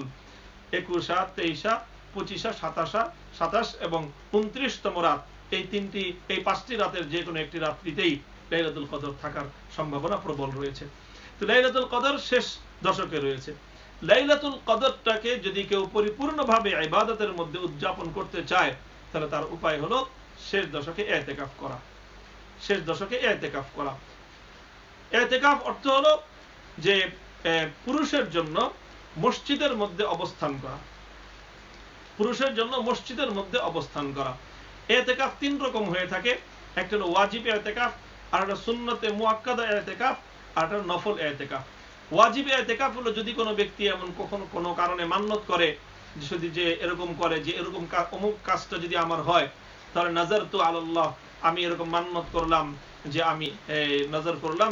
21, 23, 25, 27 এবং 29তম রাত, এই 5টি রাতের যে কোনো একটি রাত্রিতেই লাইলাতুল কদর থাকার সম্ভাবনা প্রবল রয়েছে। তো লাইলাতুল কদর শেষ দশকে রয়েছে। লাইলাতুল কদরটাকে যদি কেউ পরিপূর্ণভাবে ইবাদতের মধ্যে উদযাপন করতে চায়, তাহলে তার উপায় হলো শেষ দশকে ইতিকাফ করা। ইতিকাফ অর্থ হলো যে পুরুষের জন্য মসজিদের মধ্যে অবস্থান করা। ইতিকাফ 3 রকম হয়ে থাকে। একটা হলো ওয়াজিব ইতিকাফ, আর একটা সুন্নতে মুআক্কাদা ইতিকাফ, আর একটা নফল ইতিকাফ। ওয়াজিব ইতিকাফ হলো যদি কোনো ব্যক্তি এমন কোনো কারণে মান্যত করে, যে এরকম করে যে এরকম অমুক কাজটা যদি আমার হয়, তাহলে নাযারতু আলাল্লাহ, আমি এরকম মান্যত করলাম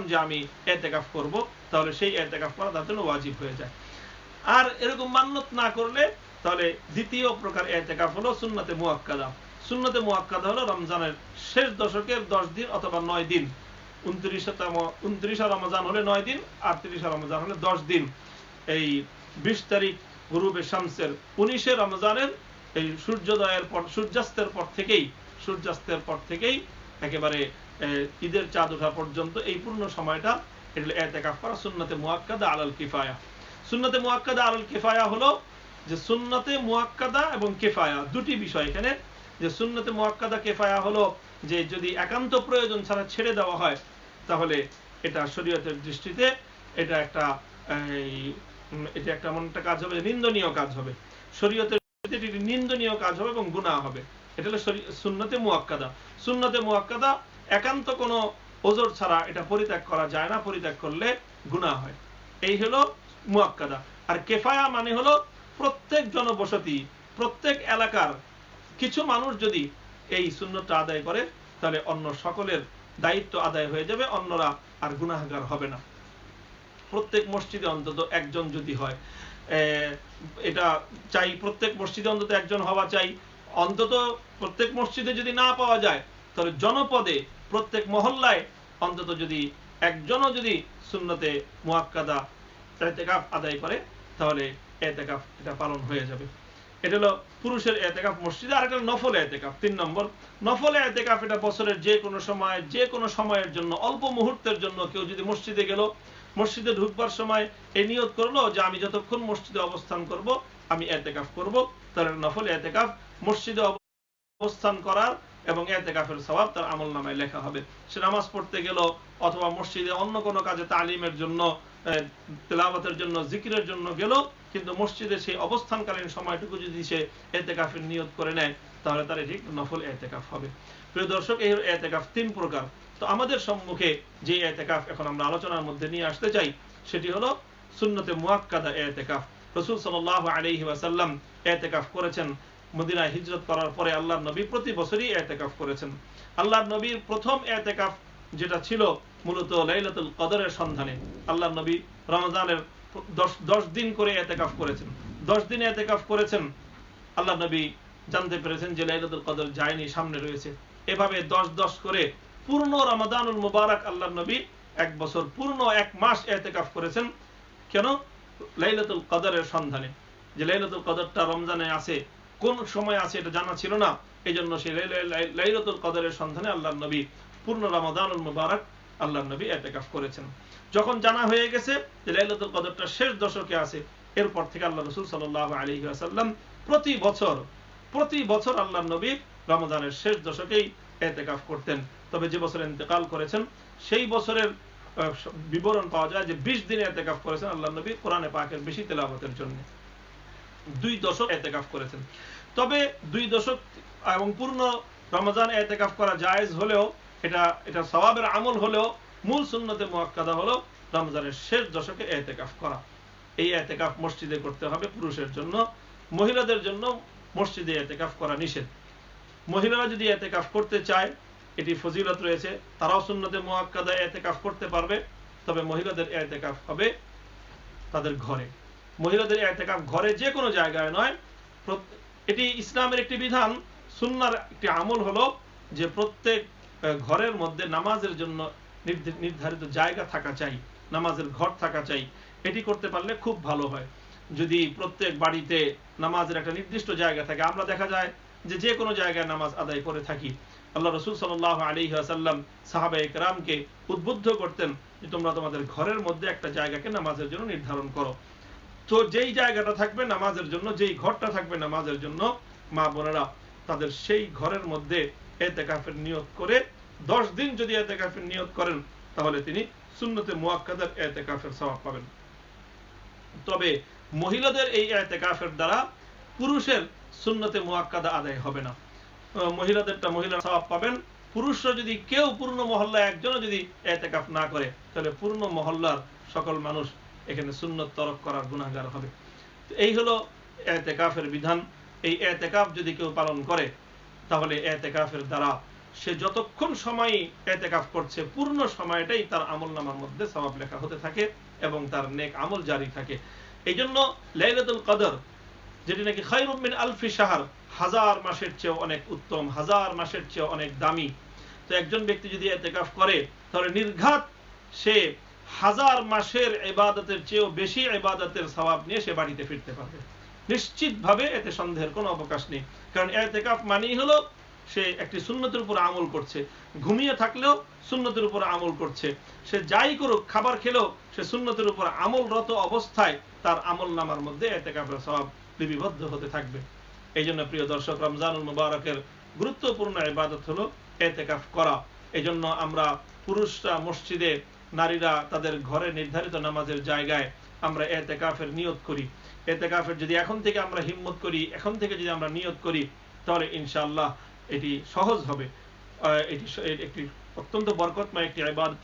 যে আমি ইতিকাফ করব, তাহলে সেই ইতিকাফ করা তার জন্য ওয়াজিব হয়ে যায়। আর এরকম মান্যত না করলে তাহলে দ্বিতীয় প্রকার ইতিকাফ হলো সুন্নতে মুআক্কাদা। সুন্নতে মুআক্কাদা হলো রমজানের শেষ দশকের 10 দিন অথবা 9 দিন। 29 রমজান হলে 9 দিন, আর 30 রমজান হলে 10 দিন। এই 20 তারিখ গুরুবে শামসের 19 রমজানের এই সূর্যাস্তের পর থেকেই একেবারে ঈদের চাঁদ ওঠা পর্যন্ত এই পূর্ণ সময়টা এটা ইতিকাফ করা সুন্নতে মুআক্কাদা আলাল কিফায়া। সুন্নতে মুআক্কাদা আলাল কিফায়া হলো যে সুন্নতে মুআক্কাদা এবং কিফায়া দুটি বিষয় এখানে। যে সুন্নতে মুআক্কাদা কিফায়া হলো যে যদি একান্ত প্রয়োজন ছাড়া ছেড়ে দেওয়া হয়, তাহলে এটা শরীয়তের দৃষ্টিতে এটা একটা এমন একটা কাজ হবে, নিন্দনীয় কাজ হবে, শরীয়তের দৃষ্টিতে এটি নিন্দনীয় কাজ হবে এবং গুনাহ হবে। এটা হলো সুন্নতে মুআক্কাদা। সুন্নতে মুআক্কাদা একান্ত কোনো ওজর ছাড়া এটা পরিত্যাগ করা যায় না, পরিত্যাগ করলে গুনাহ হয়। এই হলো মুআক্কাদা। আর কিফায়া মানে হলো প্রত্যেক জনবসতি, প্রত্যেক এলাকার কিছু মানুষ যদি এই সুন্নতটা আদায় করে, তাহলে অন্য সকলের দায়িত্ব আদায় হয়ে যাবে, অন্যরা আর গুনাহগার হবে না। প্রত্যেক মসজিদে অন্তত একজন যদি হয়, এটা চাই, প্রত্যেক মসজিদে অন্তত একজন হওয়া চাই। অন্তত প্রত্যেক মসজিদে যদি না পাওয়া যায়, তাহলে জনপদে প্রত্যেক মহল্লায় অন্তত যদি একজনও যদি সুন্নতে মুআক্কাদা ইতিকাফ আদায় করে, তাহলে ইতিকাফ এটা পালন হয়ে যাবে। এটা হলো পুরুষের ইতিকাফ মসজিদে। আর একটা নফল ইতিকাফ, 3 নম্বর নফল ইতিকাফ। এটা বছরের যে কোনো সময়ের জন্য, অল্প মুহূর্তের জন্য কেউ যদি মসজিদে গেল, মসজিদে ঢুকবার সময় এই নিয়ত করলো যে আমি যতক্ষণ মসজিদে অবস্থান করব আমি ইতিকাফ করব, তাহলে নফল ইতিকাফ মসজিদে অবস্থান করার এবং ইতিকাফের সওয়াব তার আমলনামায় লেখা হবে। সে নামাজ পড়তে গেল অথবা মসজিদে অন্য কোনো কাজে, তালিমের জন্য, তেলাওয়াতের জন্য, জিকিরের জন্য গেল, কিন্তু মসজিদে সেই অবস্থানকালীন সময়টুকু যদি সে ইতিকাফের নিয়ত করে নেয়, তাহলে তার এটি নফল ইতিকাফ হবে। প্রিয় দর্শক, এই ইতিকাফ 3 প্রকার। তো আমাদের সম্মুখে যে ইতিকাফ এখন আমরা আলোচনার মধ্যে নিয়ে আসতে চাই, সেটি হলো সুন্নতে মুআক্কাদা ইতিকাফ। রাসূল সাল্লাল্লাহু আলাইহি ওয়াসাল্লাম ইতিকাফ করেছেন। মদিনায় হিজরত করার পরে আল্লাহর নবী প্রতি বছরই ইতিকাফ করেছেন। আল্লাহর নবীর প্রথম ইতিকাফ যেটা ছিল মূলত লাইলাতুল কদরের সন্ধানে। আল্লাহর নবী রমজানের 10 দিন করে ইতিকাফ করেছেন। 10 দিন ইতিকাফ করেছেন। আল্লাহর নবী জানতে পেরেছেন যে লাইলাতুল কদর যায়নি, সামনে রয়েছে। এভাবে 10 করে পূর্ণ রমাদানুল মুবারক আল্লাহর নবী 1 বছর, পূর্ণ 1 মাস ইতিকাফ করেছেন। কেন? লাইলাতুল কদরের সন্ধানে। যে লাইলাতুল কদরটা রমজানে আছে, কোন সময় আছে এটা জানা ছিল না। এই জন্য সেই লাইলাতুল কদরের সন্ধানে আল্লাহর নবী পূর্ণ রমাদানুল মুবারক আল্লাহর নবী ইতিকাফ করেছেন। যখন জানা হয়ে গেছে যে লাইলাতুল কদরটা শেষ দশকে আছে, এরপর থেকে আল্লাহ রাসূল সাল্লাল্লাহু আলাইহি ওয়াসাল্লাম প্রতি বছর আল্লাহর নবী রমজানের শেষ দশকেই ইতিকাফ করতেন। তবে যে বছর ইন্তেকাল করেছেন সেই বছরের বিবরণ পাওয়া যায় যে 20 দিন ইতিকাফ করেছেন আল্লাহর নবী কোরআনে পাকের বেশি তেলাওয়াতের জন্য। 2 দশক ইতিকাফ করেছেন। তবে 2 দশক এবং পূর্ণ রমজান ইতিকাফ করা জায়েজ হলেও এটা সওয়াবের আমল হলেও মূল সুন্নতে মুআক্কাদা হলো রমজানের শেষ দশকে ইতিকাফ করা। এই ইতিকাফ মসজিদে করতে হবে পুরুষের জন্য। মহিলাদের জন্য মসজিদে ইতিকাফ করা নিষেধ। মহিলারা যদি ইতিকাফ করতে চায়, এটি ফজিলত রয়েছে, তারাও সুন্নতে মুআক্কাদা ইতিকাফ করতে পারবে। তবে মহিলাদের ইতিকাফ হবে তাদের ঘরে। মহিলাদের ইতিকাফ ঘরে, যে কোনো জায়গায় নয়। এটি ইসলামের একটি বিধান। সুন্নাহর একটি আমল হলো যে প্রত্যেক ঘরের মধ্যে নামাজের জন্য নির্ধারিত জায়গা থাকা চাই, নামাজের ঘর থাকা চাই। এটি করতে পারলে খুব ভালো হয়। যদি প্রত্যেক বাড়িতে নামাজের একটা নির্দিষ্ট জায়গা থাকে, আমরা দেখা যায় যে কোনো জায়গায় নামাজ আদায় করে থাকি। আল্লাহ রাসূল সাল্লাল্লাহু আলাইহি ওয়াসাল্লাম সাহাবায়ে কেরামকে উদ্বুদ্ধ করতেন যে তোমরা তোমাদের ঘরের মধ্যে একটা জায়গাকে নামাজের জন্য নির্ধারণ করো। তো যেই জায়গাটা থাকবে নামাজের জন্য, যেই ঘরটা থাকবে নামাজের জন্য, মা বোনেরা তাদের সেই ঘরের মধ্যে ইতিকাফের নিয়ত করে 10 দিন যদি ইতিকাফের নিয়ত করেন, তাহলে তিনি সুন্নতে মুআক্কাদার ইতিকাফের সওয়াব পাবেন। তবে মহিলাদের এই ইতিকাফের দ্বারা পুরুষের সুন্নতে মুআক্কাদা আদায় হবে না। মহিলাদেরটা মহিলারা সওয়াব পাবেন। পুরুষরা যদি কেউ পূর্ণ মহল্লায় একজনও যদি ইতিকাফ না করে, তাহলে পূর্ণ মহল্লার সকল মানুষ এখানে সুন্নত তরক করার গুনাহগার হবে। এই হলো ইতিকাফের বিধান। এই ইতিকাফ যদি কেউ পালন করে, তাহলে ইতিকাফের দ্বারা সে যতক্ষণ সময় ইতিকাফ করছে, পূর্ণ সময়টাই তার আমলনামার মধ্যে সওয়াব লেখা হতে থাকে এবং তার নেক আমল জারি থাকে। এই জন্য লাইলাতুল কদর, যেটি নাকি খায়রুম মিন আলফি শাহর, 1000 মাসের চেয়ে অনেক উত্তম, 1000 মাসের চেয়ে অনেক দামি। তো একজন ব্যক্তি যদি ইতিকাফ করে, তাহলে নির্ঘাত সে 1000 মাসের ইবাদতের চেয়েও বেশি ইবাদতের সওয়াব নিয়ে সে বাড়িতে ফিরতে পারবে নিশ্চিতভাবে। এতে সন্দেহের কোনো অবকাশ নেই। কারণ ইতিকাফ মানেই হলো সে একটি সুন্নতের উপর আমল করছে। ঘুমিয়ে থাকলেও সুন্নতের উপর আমল করছে। সে যাই করুক, খাবার খেলেও সে সুন্নতের উপর আমলরত অবস্থায় তার আমল নামার মধ্যে ইতিকাফের সওয়াব লিপিবদ্ধ হতে থাকবে। এই জন্য প্রিয় দর্শক, রমজানুল মুবারকের গুরুত্বপূর্ণ ইবাদত হলো ইতিকাফ করা। এই জন্য আমরা পুরুষরা মসজিদে, নারীরা তাদের ঘরে নির্ধারিত নামাজের জায়গায় আমরা ইতিকাফের নিয়ত করি। ইতিকাফের যদি এখন থেকে আমরা হিম্মত করি, এখন থেকে যদি আমরা নিয়ত করি, তাহলে ইনশাআল্লাহ এটি সহজ হবে। এটি একটি অত্যন্ত বরকতময় একটি ইবাদত।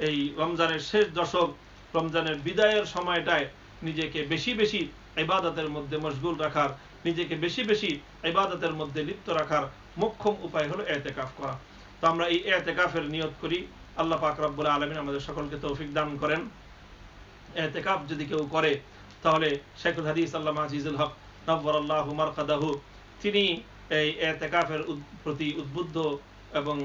এই রমজানের শেষ দশক, রমজানের বিদায়ের সময়টায় নিজেকে বেশি বেশি ইবাদতের মধ্যে মশগুল রাখার, নিজেকে বেশি বেশি ইবাদতের মধ্যে লিপ্ত রাখার মোক্ষম উপায় হলো ইতিকাফ করা। তো আমরা এই ইতিকাফের নিয়ত করি। আল্লাহ পাক রব্বুল আলামিন আমাদের সকলকে তৌফিক দান করেন। ইতিকাফ যদি কেউ করে, তাহলে শেখুল হাদিস আল্লামা আজিজুল হক নওয়ারাল্লাহু মারকাদাহু, তিনি এই ইতিকাফের প্রতি উদ্বুদ্ধ এবং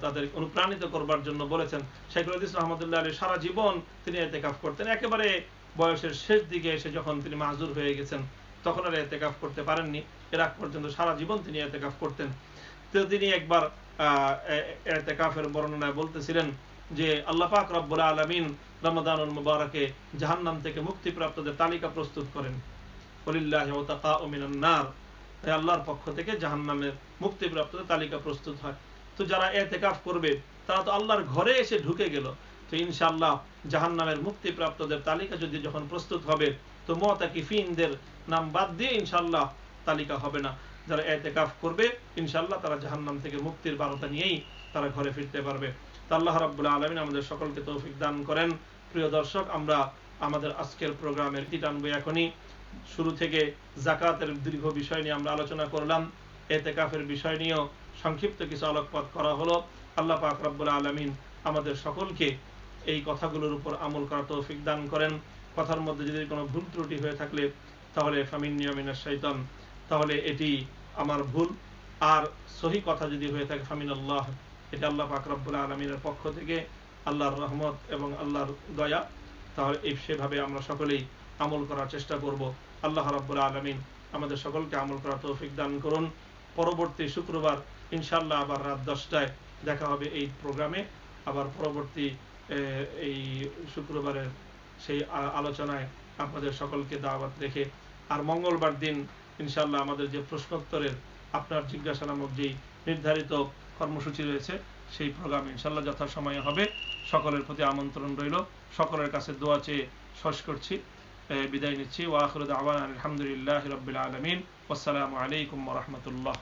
তাদের অনুপ্রাণিত করবার জন্য বলেছেন। শেখুল হাদিস রাহমাতুল্লাহ আলাইহি সারা জীবন তিনি ইতিকাফ করতেন। একেবারে বয়সের শেষ দিকে এসে যখন তিনি মাহজুর হয়ে গেছেন, তখন আর ইতিকাফ করতে পারেননি। এর আগ পর্যন্ত সারা জীবন তিনি ইতিকাফ করতেন। তো তিনি একবার ইতিকাফের বর্ণনায় বলতেছিলেন যে আল্লাহ পাক রব্বুল আলামিন রমাদানুল মুবারকে জাহান্নাম থেকে মুক্তিপ্রাপ্তদের তালিকা প্রস্তুত করেন। ওয়ালিল্লাহি ওয়াতাকাউ মিনান নার, আল্লাহর পক্ষ থেকে জাহান্নামের মুক্তিপ্রাপ্তদের তালিকা প্রস্তুত হয়। তো যারা ইতিকাফ করবে তারা তো আল্লাহর ঘরে এসে ঢুকে গেল। তো ইনশাআল্লাহ জাহান্নামের মুক্তিপ্রাপ্তদের তালিকা যদি যখন প্রস্তুত হবে, তো মুতাকিফিনদের নাম বাদ দিয়ে ইনশাআল্লাহ তালিকা হবে না। যারা ইতিকাফ করবে ইনশাআল্লাহ তারা জাহান্নাম থেকে মুক্তির বার্তা নিয়েই তারা ঘরে ফিরতে পারবে। তো আল্লাহ রাব্বুল আলামিন আমাদের সকলকে তৌফিক দান করেন। প্রিয় দর্শক, আমরা আমাদের আজকের প্রোগ্রামের টানবো এখনই। শুরু থেকে যাকাতের দীর্ঘ বিষয় নিয়ে আমরা আলোচনা করলাম। ইতিকাফের বিষয় নিয়েও সংক্ষিপ্ত কিছু আলোকপাত করা হলো। আল্লাহ পাক রব্বুল আলামিন আমাদের সকলকে এই কথাগুলোর উপর আমল করার তৌফিক দান করেন। কথার মধ্যে যদি কোনো ভুল ত্রুটি হয়ে থাকলে তাহলে ফামিন্নী ওয়া মিনাশ শাইতান, তাহলে এটি আমার ভুল। আর সহি কথা যদি হয়ে থাকে ফামিনাল্লাহ, এটা আল্লাহ পাক রব্বুল আলামিনের পক্ষ থেকে আল্লাহর রহমত এবং আল্লাহর দয়া। তাহলে সেভাবে আমরা সকলেই আমল করার চেষ্টা করব। আল্লাহ রাব্বুল আলামিন আমাদের সকলকে আমল করার তৌফিক দান করুন। পরবর্তী শুক্রবার ইনশাআল্লাহ আবার রাত 10টায় দেখা হবে এই প্রোগ্রামে। আবার পরবর্তী এই শুক্রবারের সেই আলোচনায় আপনাদের সকলকে দাওয়াত রেখে, আর মঙ্গলবার দিন ইনশাআল্লাহ আমাদের যে প্রশ্নোত্তরের আপনার জিজ্ঞাসা নামক যেই নির্ধারিত কর্মসূচি রয়েছে সেই প্রোগ্রাম ইনশাআল্লাহ যথাসময়ে হবে। সকলের প্রতি আমন্ত্রণ রইল। সকলের কাছে দোয়া চেয়ে শেষ করছি, বিদায় নিচ্ছি। ওয়া আখিরু দাওয়ানা আলহামদুলিল্লাহি রাব্বিল আলামিন। ওয়াসসালামু আলাইকুম ওয়া রাহমাতুল্লাহ।